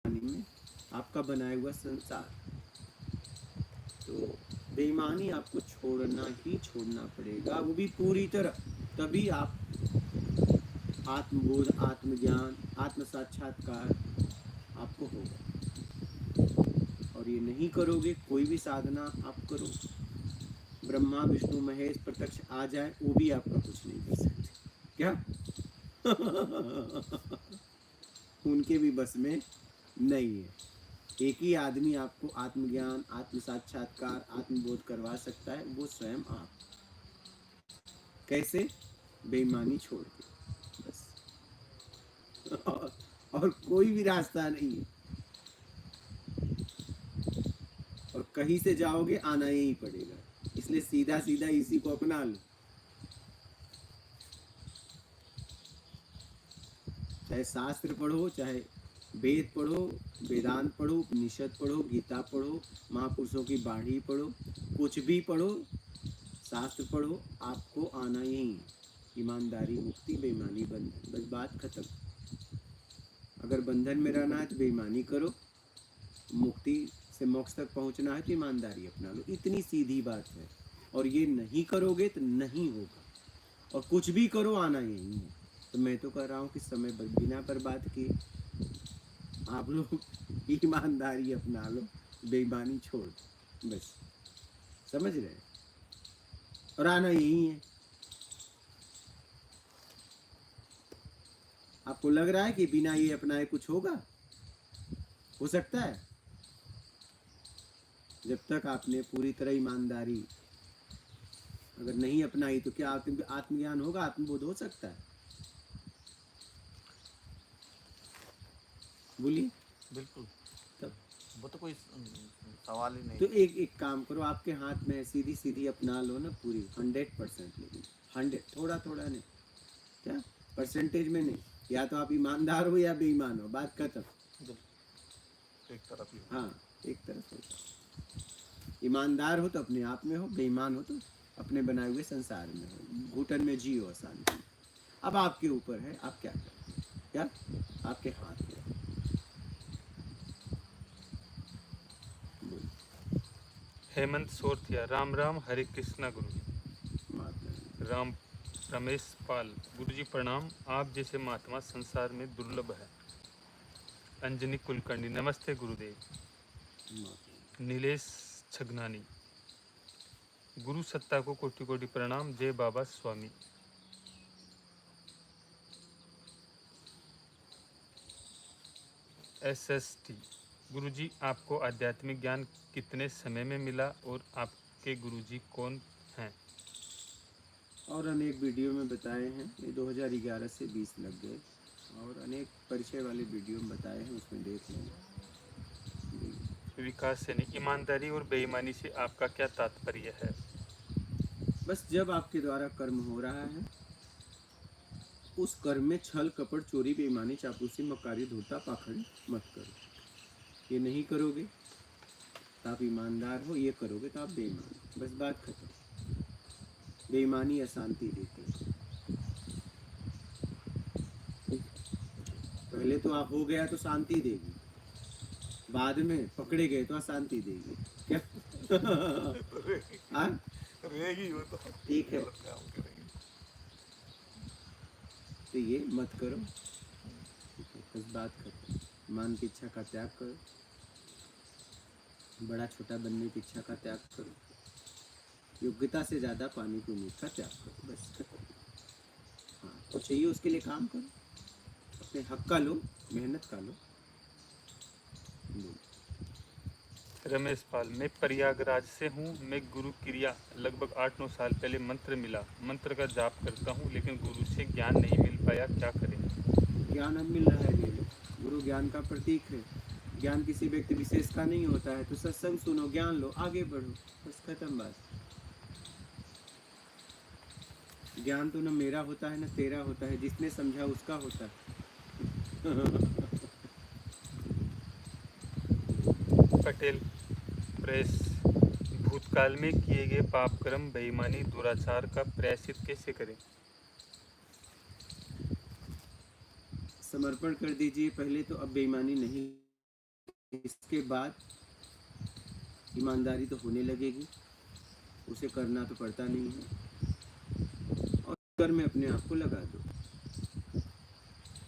में आपका बनाया हुआ संसार, तो बेईमानी आपको छोड़ना ही छोड़ना पड़ेगा, वो भी पूरी तरह। तभी आप आत्मबोध, आत्मज्ञान, आत्म साक्षात्कार आपको होगा। और ये नहीं करोगे, कोई भी साधना आप करो, ब्रह्मा विष्णु महेश प्रत्यक्ष आ जाए, वो भी आपका कुछ नहीं कर सकते। क्या? उनके भी बस में नहीं है। एक ही आदमी आपको आत्मज्ञान, आत्म साक्षात्कार, आत्मबोध करवा सकता है, वो स्वयं आप। कैसे? बेईमानी छोड़ के, बस। और कोई भी रास्ता नहीं है, और कहीं से जाओगे आना यही पड़ेगा, इसलिए सीधा सीधा इसी को अपना लो। चाहे शास्त्र पढ़ो, चाहे वेद पढ़ो, वेदांत पढ़ो, उपनिषद पढ़ो, गीता पढ़ो, महापुरुषों की बाणी पढ़ो, कुछ भी पढ़ो, शास्त्र पढ़ो, आपको आना यही है। ईमानदारी, मुक्ति, बेईमानी, बंधन, बस बात खत्म। अगर बंधन में रहना है तो बेईमानी करो, मुक्ति से मोक्ष तक पहुंचना है तो ईमानदारी अपना लो, इतनी सीधी बात है। और ये नहीं करोगे तो नहीं होगा, और कुछ भी करो आना यही है। तो मैं तो कह रहा हूँ कि समय बिना बर्बाद किए आप लोग ईमानदारी अपना लो, बेईमानी छोड़ दो, बस। समझ रहे हैं? और आना यही है। आपको लग रहा है कि बिना ये अपनाए कुछ होगा? हो सकता है? जब तक आपने पूरी तरह ईमानदारी अगर नहीं अपनाई तो क्या आत्मज्ञान होगा, आत्मबोध हो सकता है? बोलिए। बिल्कुल, तब वो तो कोई सवाल ही नहीं। तो एक काम करो, आपके हाथ में सीधी सीधी अपना लो ना पूरी 100%, लेकिन 100, थोड़ा थोड़ा नहीं, क्या परसेंटेज में नहीं। या तो आप ईमानदार हो या बेईमान हो, बात खत्म। एक तरफ ही। हाँ, एक तरफ हो। ईमानदार हो तो अपने आप में हो, बेईमान हो तो अपने बनाए हुए संसार में हो, घुटन में जियो आसानी। अब आपके ऊपर है, आप क्या करें, क्या आपके हाथ में है। हेमंत सोरथिया, राम राम, हरे कृष्णा गुरु जी। महात्मा राम रमेश पाल, गुरु जी प्रणाम, आप जैसे महात्मा संसार में दुर्लभ है। अंजनी कुलकर्णी, नमस्ते गुरुदेव। महात्मा नीलेश छगनानी, गुरु सत्ता को कोटि कोटि प्रणाम, जय बाबा स्वामी। SST, गुरु जी आपको आध्यात्मिक ज्ञान कितने समय में मिला और आपके गुरु जी कौन हैं? और अनेक वीडियो में बताए हैं, ये 2011 से 20 लग गए, और अनेक परिचय वाले वीडियो में बताए हैं, उसमें देख लेंगे। विकास सैनी, ईमानदारी और बेईमानी से आपका क्या तात्पर्य है? बस जब आपके द्वारा कर्म हो रहा है, उस कर्म में छल कपट चोरी बेईमानी चापलूसी मक्कारी धोखा पाखंड मत करो। ये नहीं करोगे तो आप ईमानदार हो, ये करोगे तो आप बेईमान। बस बात खत्म। बेईमानी अशांति देती है। पहले तो आप हो गया तो शांति देगी, बाद में पकड़े गए तो अशांति देगी। क्या हाँ? रहेगी वो तो। ठीक है, गलत काम करेगी। तो ये मत करो। बस बात खत्म। मान की इच्छा का त्याग करो, बड़ा छोटा बनने की इच्छा का त्याग करो, योग्यता से ज़्यादा पानी की उम्मीद का त्याग करो। बस खत्म। हाँ, तो चाहिए उसके लिए काम करो, अपने हक का लो, मेहनत का लो। रमेश पाल, मैं प्रयागराज से हूँ। मैं गुरु क्रिया लगभग 8-9 साल पहले मंत्र मिला, मंत्र का जाप करता हूँ, लेकिन गुरु से ज्ञान नहीं मिल पाया, क्या करें? ज्ञान अब मिल रहा है, ले लो। गुरु ज्ञान का प्रतीक है। ज्ञान किसी व्यक्ति विशेष का नहीं होता है, तो सत्संग सुनो, ज्ञान लो, आगे बढ़ो, बस खत्म बात। ज्ञान तो न मेरा होता है न तेरा होता है, जिसने समझा उसका होता है। पटेल प्रेस, भूतकाल में किए गए पाप कर्म बेईमानी दुराचार का प्रायश्चित कैसे करें? समर्पण कर दीजिए पहले तो, अब बेईमानी नहीं, इसके बाद ईमानदारी तो होने लगेगी, उसे करना तो पड़ता नहीं है, और कर्म में अपने आप को लगा दो,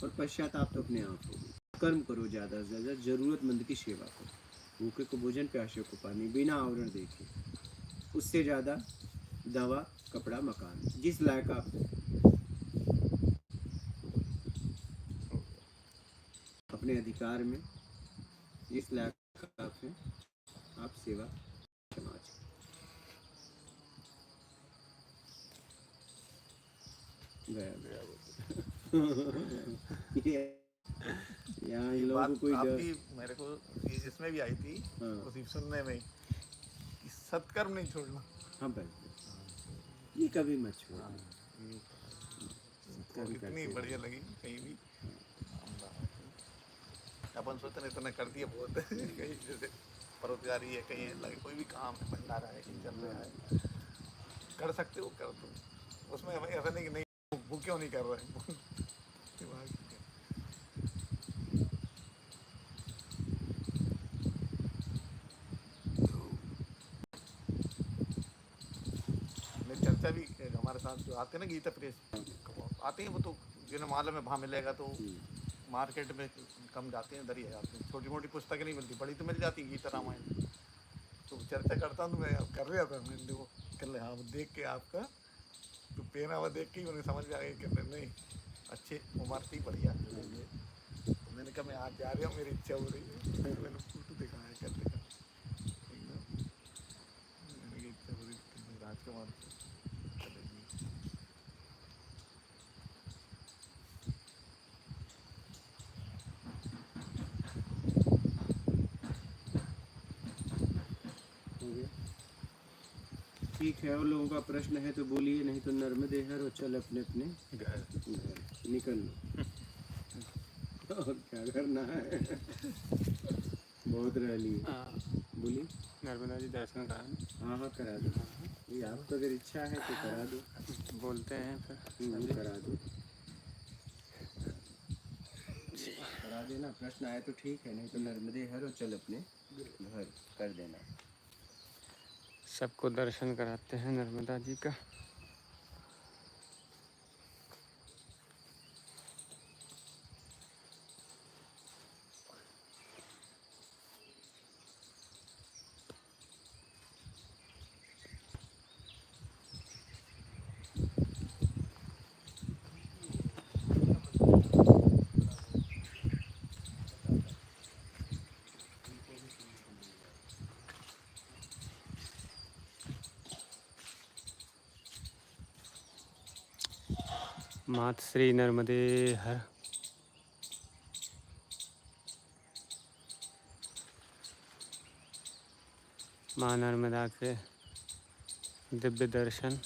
और पश्चाताप तो अपने आप होगी। कर्म करो, ज़्यादा से ज़्यादा ज़रूरतमंद की सेवा करो, भूखे को भोजन प्यासे को पानी, बिना आवरण देखे। उससे ज़्यादा दवा कपड़ा मकान, जिस लायक आप अपने अधिकार में, जिस लायक आप हैं, आप सेवा समाज। यहाँ इन लोगों को कोई डर। आपकी मेरे को इसमें भी आई थी, हाँ। उसी सुनने में कि सत्कर्म नहीं छोड़ना। हाँ बस ये कभी मत छोड़ो। तो इतनी बढ़िया लगी कहीं भी। अपन सोचते नहीं, इतना कर दिया बहुत। कहीं जैसे परोपकारी है, कहीं लगे कोई भी काम है, भंडारा है, कहीं चल रहा है, कर सकते हो कर दो। उसमें हमें ऐसा नहीं कि नहीं वो क्यों नहीं कर रहे। चर्चा भी हमारे साथ जो आते हैं ना, गीता प्रेस आते हैं, वो तो जिन्हें मालूम है वहाँ मिलेगा, तो मार्केट में कम जाते हैं, इधर ही जाते हैं। छोटी मोटी पुस्तकें नहीं मिलती, बड़ी तो मिल जाती गीता रामायण। तो चर्चा करता हूँ, तो मैं कर रहा था, मैंने देखो कर ले, हाँ वो देख के आपका तो पेन आवा देख के ही उन्हें समझ में आ गई कि नहीं अच्छे उमरती बढ़िया। तो मैंने कहा मैं आज जा रहा हूँ, मेरी इच्छा हो रही है, मैंने फोटो दिखाया करते का, मैंने इच्छा हो रही राजकुमार ठीक है, और लोगों का प्रश्न है तो बोलिए, नहीं तो नर्मदे हर और चल अपने अपने घर निकल लो। और क्या करना है, बहुत रह लिए। बोलिए। नर्मदा जी दर्शन करा। हाँ हाँ करा दो, ये आपको अगर इच्छा है तो करा दो। बोलते हैं फिर करा दो, करा देना। प्रश्न आए तो ठीक है, नहीं तो नर्मदे हर और चल अपने घर कर देना। सबको दर्शन कराते हैं नर्मदा जी का। मात श्री नर्मदे हर। माँ नर्मदा के दिव्य दर्शन।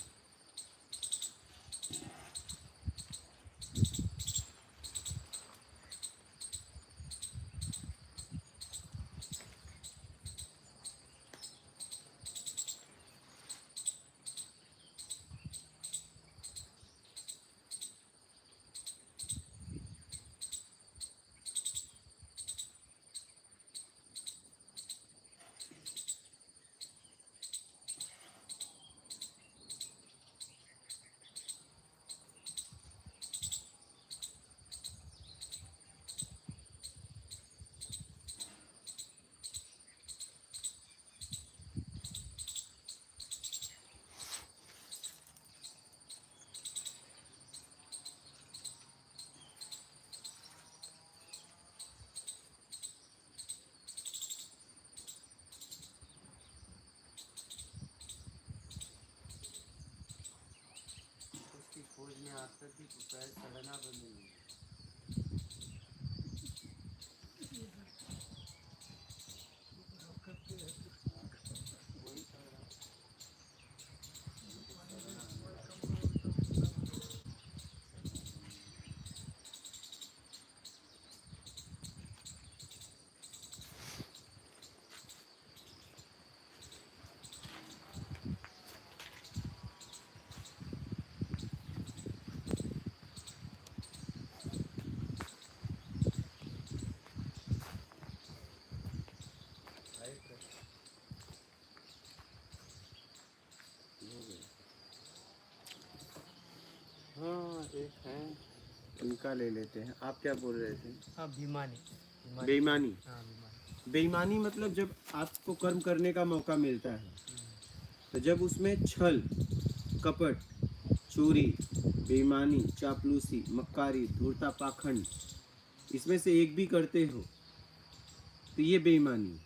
उसकी खोज में आज तक भी पैर चलना बंद नहीं हुआ। हाँ एक है। उनका ले लेते हैं। आप क्या बोल रहे थे? हाँ बेईमानी। बेईमानी। हाँ बेईमानी। बेईमानी मतलब जब आपको कर्म करने का मौका मिलता है तो जब उसमें छल, कपट, चोरी, बेईमानी, चापलूसी, मक्कारी, धूर्ता, पाखंड इसमें से एक भी करते हो तो ये बेईमानी।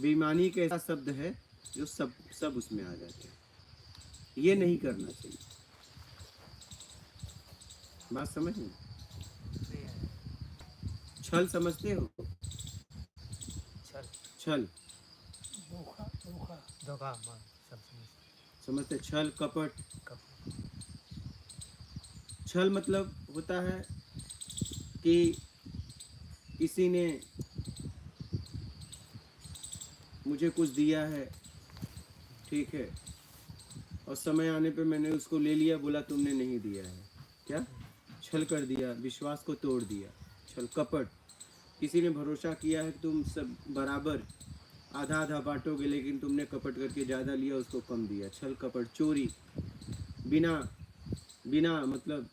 बेईमानी एक ऐसा शब्द है जो सब उसमें आ जाते हैं। ये नहीं करना चाहिए। बात समझ में? छल समझते हो? छल छल धोखा धोखा धोखा मान सब समझते? छल, कपट। कप छल मतलब होता है कि किसी ने मुझे कुछ दिया है, ठीक है, और समय आने पे मैंने उसको ले लिया, बोला तुमने नहीं दिया है। क्या? छल कर दिया, विश्वास को तोड़ दिया। छल। कपट, किसी ने भरोसा किया है कि तुम सब बराबर आधा आधा बांटोगे, लेकिन तुमने कपट करके ज़्यादा लिया, उसको कम दिया। छल, कपट। चोरी, बिना मतलब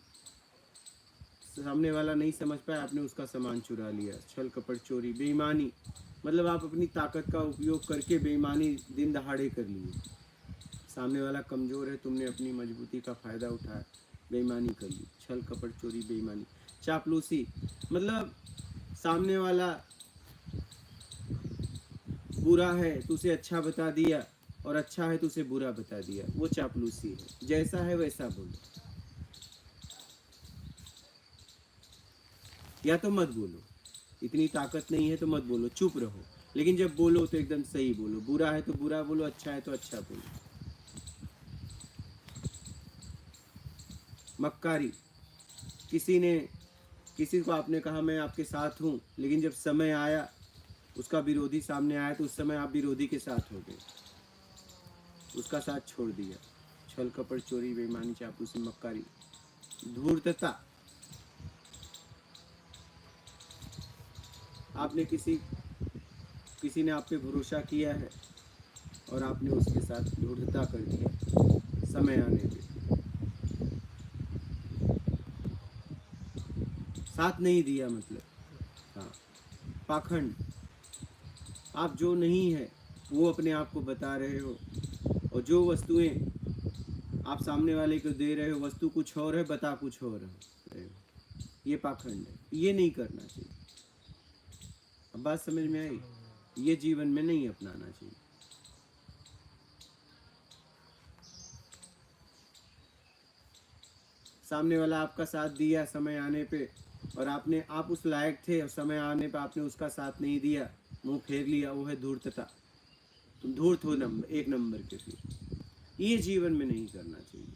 सामने वाला नहीं समझ पाया, आपने उसका सामान चुरा लिया। छल, कपट, चोरी। बेईमानी मतलब आप अपनी ताकत का उपयोग करके बेईमानी दिन दहाड़े कर लिए। सामने वाला कमज़ोर है, तुमने अपनी मजबूती का फ़ायदा उठाया, बेईमानी कर ली। छल, कपट, चोरी, बेईमानी। चापलूसी मतलब सामने वाला बुरा है तो उसे अच्छा बता दिया, और अच्छा है तो उसे बुरा बता दिया, वो चापलूसी है। जैसा है वैसा बोलो, या तो मत बोलो। इतनी ताकत नहीं है तो मत बोलो, चुप रहो। लेकिन जब बोलो तो एकदम सही बोलो। बुरा है तो बुरा बोलो, अच्छा है तो अच्छा बोलो। मक्कारी, किसी को आपने कहा मैं आपके साथ हूँ, लेकिन जब समय आया, उसका विरोधी सामने आया, तो उस समय आप विरोधी के साथ हो गए, उसका साथ छोड़ दिया। छल, कपट, चोरी, बेईमानी, चापलूसी, मक्कारी। धूर्तता, आपने किसी ने आप पे भरोसा किया है और आपने उसके साथ धूर्तता कर दिया समय आने पे, साथ नहीं दिया मतलब, हाँ, पाखंड। आप जो नहीं है वो अपने आप को बता रहे हो, और जो वस्तुएं आप सामने वाले को दे रहे हो, वस्तु कुछ और है, बता कुछ और है। ये पाखंड है, ये नहीं करना चाहिए। अब बात समझ में आई? ये जीवन में नहीं अपनाना चाहिए। सामने वाला आपका साथ दिया समय आने पे, और आप उस लायक थे, और समय आने पे आपने उसका साथ नहीं दिया, मुंह फेर लिया, वो है धूर्तता। तुम धूर्त हो एक नंबर के। फिर ये जीवन में नहीं करना चाहिए,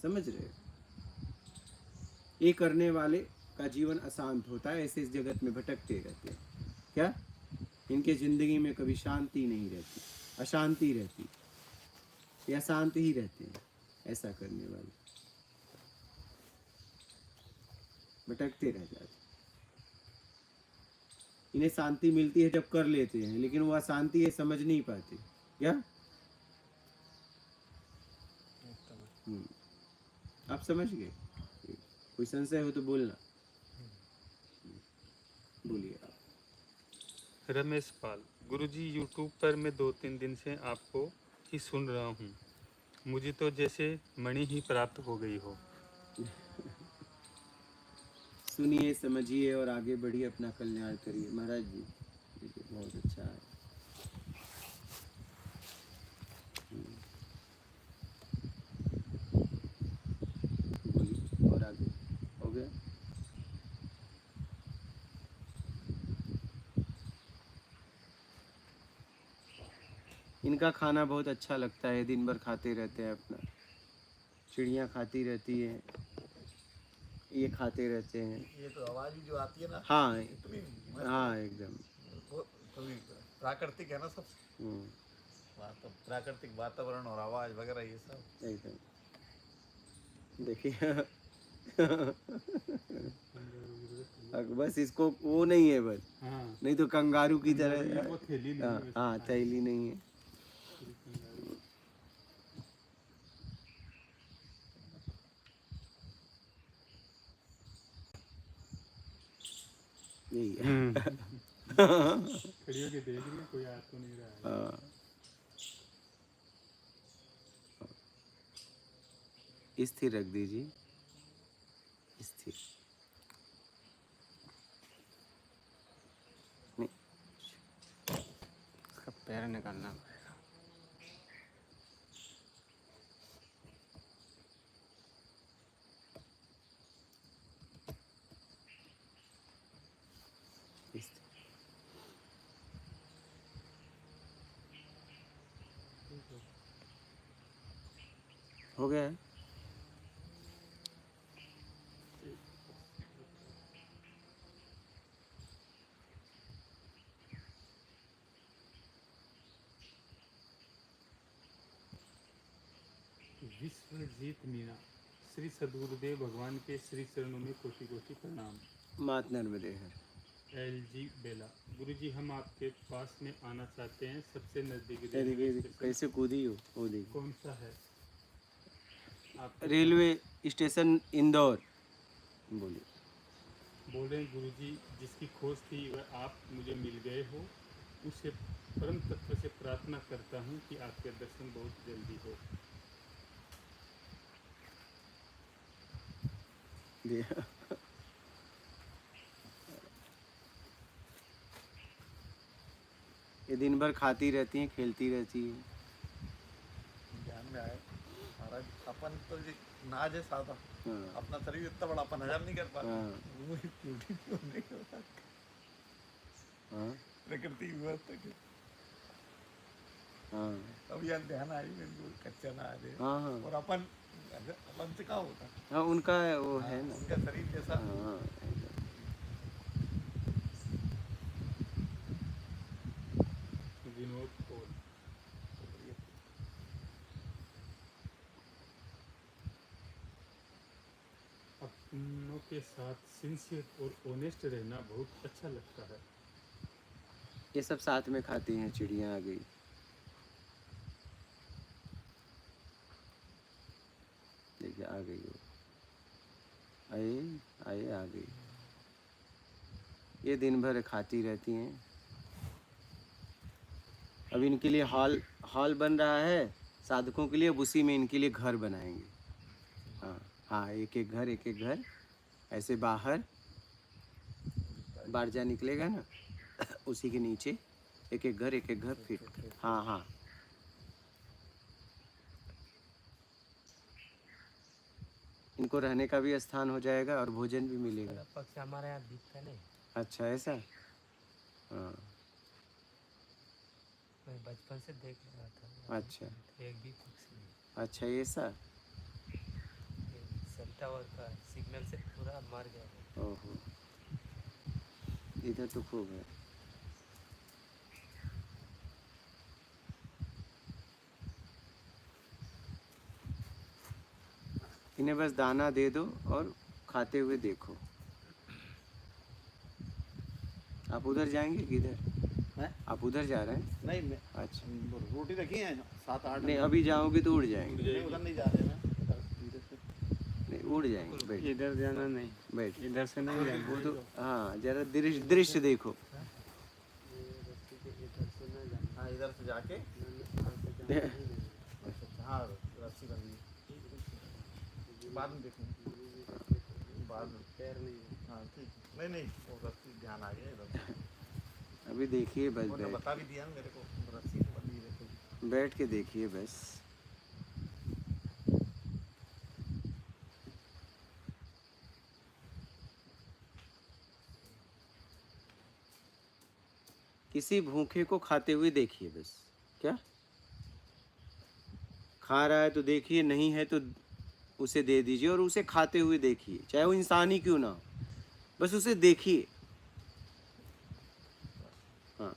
समझ रहे हो? ये करने वाले का जीवन अशांत होता है, ऐसे इस जगत में भटकते रहते हैं। क्या इनके जिंदगी में कभी शांति नहीं रहती, अशांति रहती, ये अशांत ही रहते हैं। ऐसा करने वाले भटकते रह जाते। इन्हें शांति मिलती है जब कर लेते हैं, लेकिन वो अशांति है समझ नहीं पाते। क्या आप समझ गए? कोई संशय हो तो बोलना। बोलिए आप। रमेश पाल, गुरुजी यूट्यूब पर मैं 2-3 दिन से आपको ही सुन रहा हूँ। मुझे तो जैसे मणि ही प्राप्त हो गई हो। सुनिए, समझिए और आगे बढ़िए, अपना कल्याण करिए। महाराज जी देखिए, बहुत अच्छा है। बोलिए और आगे। हो गया? इनका खाना बहुत अच्छा लगता है, दिन भर खाते रहते हैं अपना। चिड़ियाँ खाती रहती है, ये खाते रहते हैं। ये तो आवाज भी जो आती है ना, हाँ इतनी मस्त, हाँ एकदम। वो कभी प्राकृतिक है ना सब। तो प्राकृतिक वातावरण और आवाज वगैरह ये सब एकदम। देखिए बस इसको वो नहीं है बस, नहीं तो कंगारू की तरह। हाँ थैली नहीं है। यही है। खड़ी होके देख रही है, कोई आ तो नहीं रहा है। हाँ। स्थिर रख दीजिए, स्थिर। नहीं, इसका पैर निकालना पड़ेगा। स्थिर। हो गया है? विश्वजीत मीणा, श्री सदगुरुदेव भगवान के श्री चरणों में कोटि कोटि प्रणाम। मात नर्मदे है। LG बेला, गुरुजी हम आपके पास में आना चाहते हैं। सबसे नजदीक ये रेलवे देखिए स्टेशन कैसे कूदी हो, वो देखिए। कौन सा है? आप रेलवे स्टेशन इंदौर। बोलिए। बोल रहे हैं गुरुजी, जिसकी खोज थी वह आप मुझे मिल गए हो। उससे परम तत्व से प्रार्थना करता हूँ कि आपके दर्शन बहुत जल्दी हो। ये दिन भर खाती रहती हैं, खेलती रहती हैं। ध्यान में आए महाराज। अपन तो जी नाज है सादा, हाँ अपना शरीर इतना बड़ा अपन हजम नहीं कर पाते। हाँ वो ही प्रोटीन क्यों नहीं कर पाते? हाँ प्रकृति की व्यवस्था के हाँ अब यहाँ ध्यान आई मेरे को, कच्चा ना आ जाए। हाँ हाँ और अपन से क्या होता है? हाँ, उनका वो है ना। उनका शरीर जैसा। हाँ एकदम। विनोद पॉल, अपनों के साथ सिंसियर और ऑनेस्ट रहना बहुत अच्छा लगता है। ये सब साथ में खाती हैं। चिड़िया आ गई। देखिए आ गई वो, आए आए आ गई। ये दिन भर खाती रहती हैं। अब इनके लिए हॉल बन रहा है साधकों के लिए, अब उसी में इनके लिए घर बनाएंगे। हाँ हाँ, एक एक घर ऐसे बाहर बारजा निकलेगा ना, उसी के नीचे एक एक घर फिट। हाँ हाँ, इनको रहने का भी स्थान हो जाएगा और भोजन भी मिलेगा। पक्षी हमारे यहाँ दिखता नहीं। अच्छा ऐसा, हाँ मैं बचपन से देख रहा था। अच्छा एक भी पक्षी नहीं। अच्छा ऐसा, ये सेल टावर का सिग्नल से पूरा मर गया। ओहो, इधर तो खूब है। इन्हें बस दाना दे दो और खाते हुए देखो। आप उधर जाएंगे किधर? हैं? आप उधर जा रहे हैं? नहीं मैं अच्छा, रोटी रखी है 7-8। नहीं अभी जाओगे तो उड़ जाएंगे। नहीं, उधर नहीं जा रहे हैं धीरे से। नहीं उड़ जाएंगे, बैठ इधर जाना नहीं, बैठ। इधर से नहीं जाना। वो तो हाँ, जरा दृश्य देखो। हाँ इधर से जाके हाँ रस्सी बंधी बाद में देखेंगे, बाद में। हाँ ठीक, नहीं वो रस्सी ध्यान आ गया इधर। अभी देखिए बस, उन्होंने बता भी दिया मेरे को, रस्सी से बंधी है। बैठ के देखिए बस। किसी भूखे को खाते हुए देखिए बस। क्या खा रहा है तो देखिए, नहीं है तो उसे दे दीजिए और उसे खाते हुए देखिए, चाहे वो इंसान ही क्यों ना हो, बस उसे देखिए। हाँ,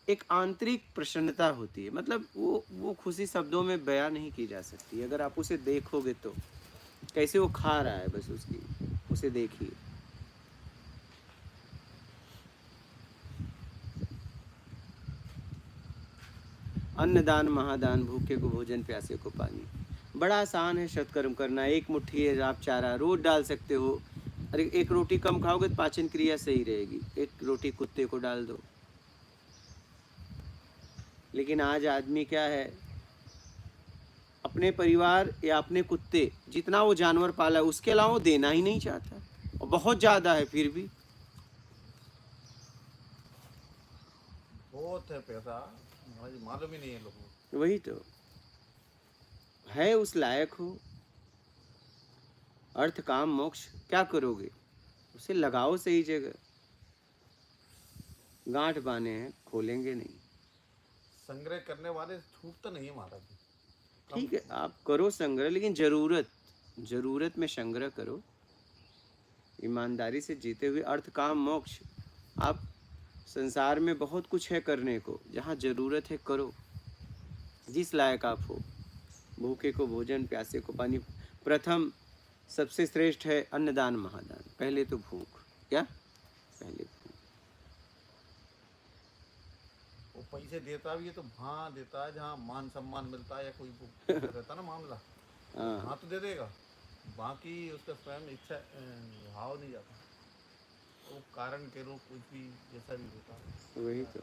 एक आंतरिक प्रसन्नता होती है, मतलब वो खुशी शब्दों में बयां नहीं की जा सकती। अगर आप उसे देखोगे तो कैसे वो खा रहा है, बस उसे देखिए। अन्नदान महादान, भूखे को भोजन प्यासे को पानी। बड़ा आसान है सत्कर्म करना। एक मुट्ठी है आप चारा रोज डाल सकते हो। अरे एक रोटी कम खाओगे तो पाचन क्रिया सही रहेगी, एक रोटी कुत्ते को डाल दो। लेकिन आज आदमी क्या है, अपने परिवार या अपने कुत्ते जितना वो जानवर पाला है उसके अलावा वो देना ही नहीं चाहता, और बहुत ज्यादा है फिर भी। बहुत है पैसा, मुझे मालूम ही नहीं है लोगों को। वही तो है, उस लायक हो। अर्थ काम मोक्ष क्या करोगे, उसे लगाओ सही जगह। गांठ बांधे हैं, खोलेंगे नहीं। संग्रह करने वाले छूटता नहीं है महाराज जी। ठीक है आप करो संग्रह, लेकिन जरूरत में संग्रह करो, ईमानदारी से जीते हुए। अर्थ काम मोक्ष, आप संसार में बहुत कुछ है करने को, जहाँ जरूरत है करो, जिस लायक आप हो। भूखे को भोजन प्यासे को पानी। प्रथम सबसे श्रेष्ठ है अन्नदान महादान। पहले तो भूख, क्या पहले भूख। वो पैसे देता भी है तो वहाँ देता है जहाँ मान सम्मान मिलता है या कोई रहता ना मामला, हाँ वहाँ तो दे देगा, बाकी उसका स्वयं इच्छा भाव नहीं जाता। वो कारण के रूप कुछ भी जैसा भी होता है। वही तो।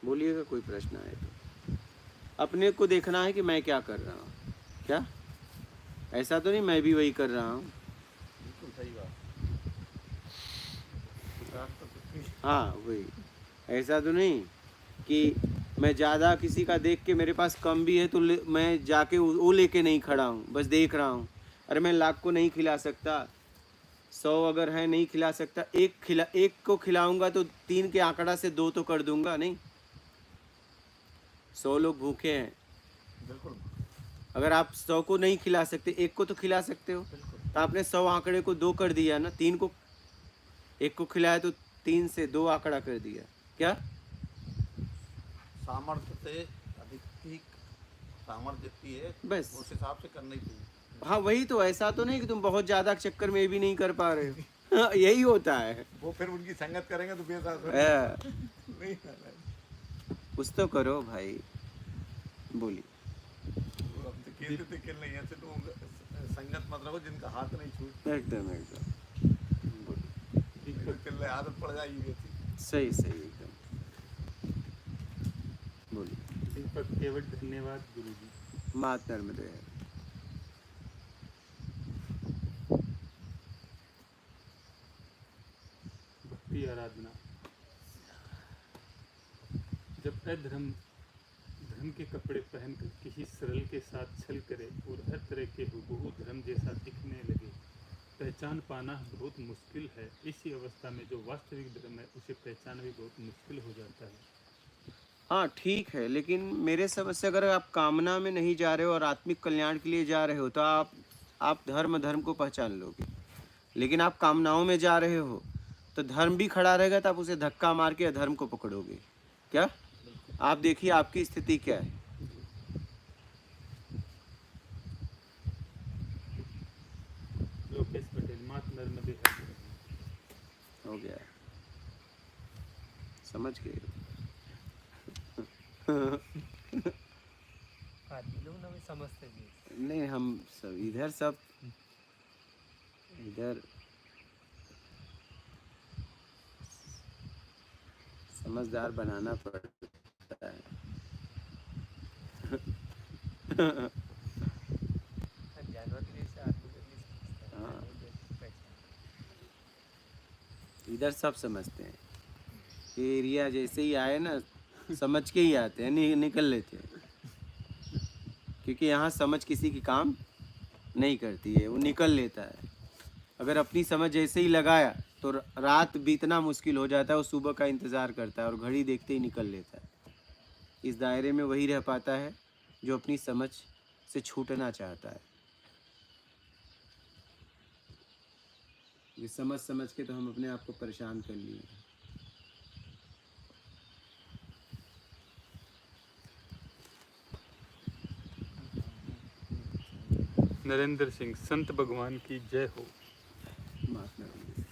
बोलिएगा कोई प्रश्न आए तो। अपने को देखना है कि मैं क्या कर रहा हूँ, क्या ऐसा तो नहीं मैं भी वही कर रहा हूँ। बिल्कुल सही बात। रास्ता कुछ भी हाँ वही, ऐसा तो नहीं कि मैं ज़्यादा किसी का देख के मेरे पास कम भी है तो मैं जाके वो लेके नहीं खड़ा हूँ, बस देख रहा हूँ। अरे मैं लाख को नहीं खिला सकता, 100 अगर है नहीं खिला सकता, एक को खिलाऊंगा तो 3 के आंकड़ा से 2 तो कर दूंगा नहीं। 100 लोग भूखे हैं, बिल्कुल अगर आप 100 को नहीं खिला सकते, एक को तो खिला सकते हो। बिल्कुल। तो आपने 100 आंकड़े को 2 कर दिया ना, 3 को, एक को खिलाया तो 3 से 2 आंकड़ा कर दिया। क्या सामर्थ्य से अधिक सामर्थ्य जितनी है बस। उस हिसाब से करना ही चाहिए। हाँ वही तो, ऐसा तो नहीं कि तुम बहुत ज्यादा चक्कर में भी नहीं कर पा रहे हो। यही होता है। वो फिर उनकी संगत करेंगे तो बेसास हाँ। नहीं। कुछ तो करो भाई, बोलिए। वो हमसे कहते थे कि नहीं ऐसे लोग संगत मत रखो जिनका हाथ नहीं छूटता, एकदम एकदम बोलिए। चिल्ले आदत पड़ जाएगी वैसी। सही सही एकदम बोलिए। दीपक केवट धन्यवाद गुरुजी। मात नर्मदे। भक्ति आराधना। जब अधर्म धर्म के कपड़े पहनकर किसी सरल के साथ छल करे और हर तरह के हुबहू धर्म जैसा दिखने लगे, पहचान पाना बहुत मुश्किल है। इसी अवस्था में जो वास्तविक धर्म है उसे पहचानना भी बहुत मुश्किल हो जाता है। हाँ ठीक है, लेकिन मेरे समझ से अगर आप कामना में नहीं जा रहे हो और आत्मिक कल्याण के लिए जा रहे हो तो आप धर्म को पहचान लोगे। लेकिन आप कामनाओं में जा रहे हो तो धर्म भी खड़ा रहेगा तो आप उसे धक्का मार के अधर्म को पकड़ोगे। क्या आप देखिए आपकी स्थिति क्या है। लोकेश पटेल, मात नर्मदे हर। हो गया, समझ गए। आदमी लोग ना भी समझते नहीं। नहीं हम सब इधर समझदार बनाना पड़ता है। जानवर के जैसे आदमी लोग नहीं समझते। हाँ। जानवर जैसे पहचान। इधर सब समझते हैं। ये एरिया जैसे ही आए ना समझ के ही आते हैं, निकल लेते हैं। क्योंकि यहाँ समझ किसी की काम नहीं करती है, वो निकल लेता है। अगर अपनी समझ जैसे ही लगाया तो रात बीतना मुश्किल हो जाता है, वो सुबह का इंतज़ार करता है और घड़ी देखते ही निकल लेता है। इस दायरे में वही रह पाता है जो अपनी समझ से छूटना चाहता है। ये समझ के तो हम अपने आप को परेशान कर लिए। नरेंद्र सिंह, संत भगवान की जय हो। महात्मा गांधी।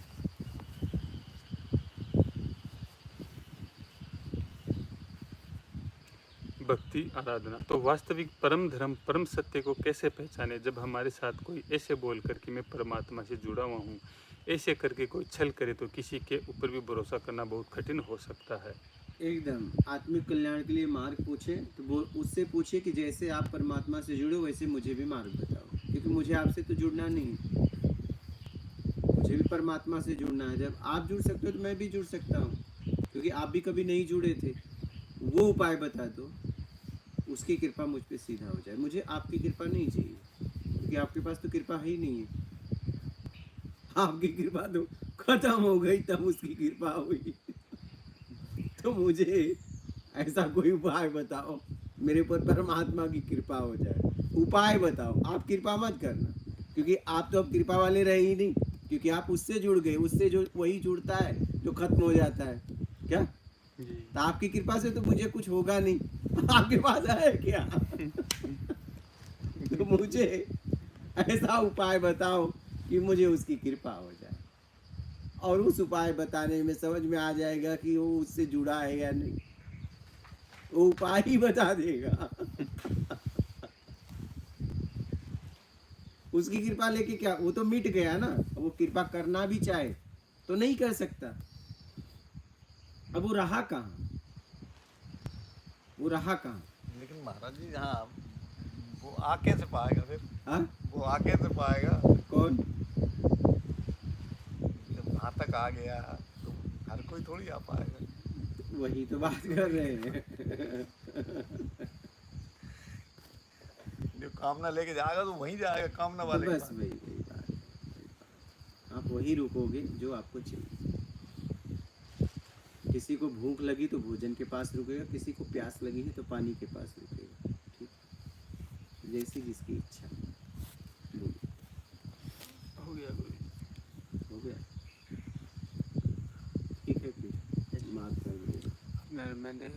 भक्ति आराधना। तो वास्तविक परम धर्म परम सत्य को कैसे पहचाने जब हमारे साथ कोई ऐसे बोल कर कि मैं परमात्मा से जुड़ा हुआ हूँ, ऐसे करके कोई छल करे तो किसी के ऊपर भी भरोसा करना बहुत कठिन हो सकता है। एकदम आत्मिक कल्याण के लिए मार्ग पूछे तो वो उससे पूछिए कि जैसे आप परमात्मा से जुड़े हो वैसे मुझे भी मार्ग बताओ, क्योंकि मुझे आपसे तो जुड़ना नहीं, मुझे भी परमात्मा से जुड़ना है। जब आप जुड़ सकते हो तो मैं भी जुड़ सकता हूँ, क्योंकि आप भी कभी नहीं जुड़े थे। वो उपाय बता दो, उसकी कृपा मुझ पे सीधा हो जाए। मुझे आपकी कृपा नहीं चाहिए, क्योंकि आपके पास तो कृपा है ही नहीं है। आपकी कृपा तो खत्म हो गई तब उसकी कृपा हुई। तो मुझे ऐसा कोई उपाय बताओ मेरे ऊपर परमात्मा की कृपा हो जाए। उपाय बताओ, आप कृपा मत करना, क्योंकि आप तो अब कृपा वाले रहे ही नहीं, क्योंकि आप उससे जुड़ गए। उससे जो वही जुड़ता है जो खत्म हो जाता है। क्या तो आपकी कृपा से तो मुझे कुछ होगा नहीं, आपके पास है क्या? तो मुझे ऐसा उपाय बताओ कि मुझे उसकी कृपा हो जाए, और उस उपाय बताने में समझ में आ जाएगा कि वो उससे जुड़ा है या नहीं। वो उपाय ही बता देगा। उसकी कृपा लेके क्या, वो तो मिट गया ना। वो कृपा करना भी चाहे तो नहीं कर सकता। अब वो रहा कहाँ, वो रहा कहाँ? लेकिन महाराज जी हाँ, वो आ कैसे पाएगा फिर? हाँ वो आ कैसे पाएगा? कौन? जब वहाँ तक आ गया तो हर कोई थोड़ी आ पाएगा। वही तो बात कर रहे हैं। जो कामना लेके जाएगा तो वहीं जाएगा कामना वाले के बस पास। वही बात। आप वही रुकोगे जो आपको चाहिए। किसी को भूख लगी तो भोजन के पास रुकेगा, किसी को प्यास लगी है तो पानी के पास रुकेगा। ठीक, जैसी जिसकी इच्छा। बोलिए। हो गया गुरु। हो गया, ठीक है फिर माफ कर दो। नर्मदे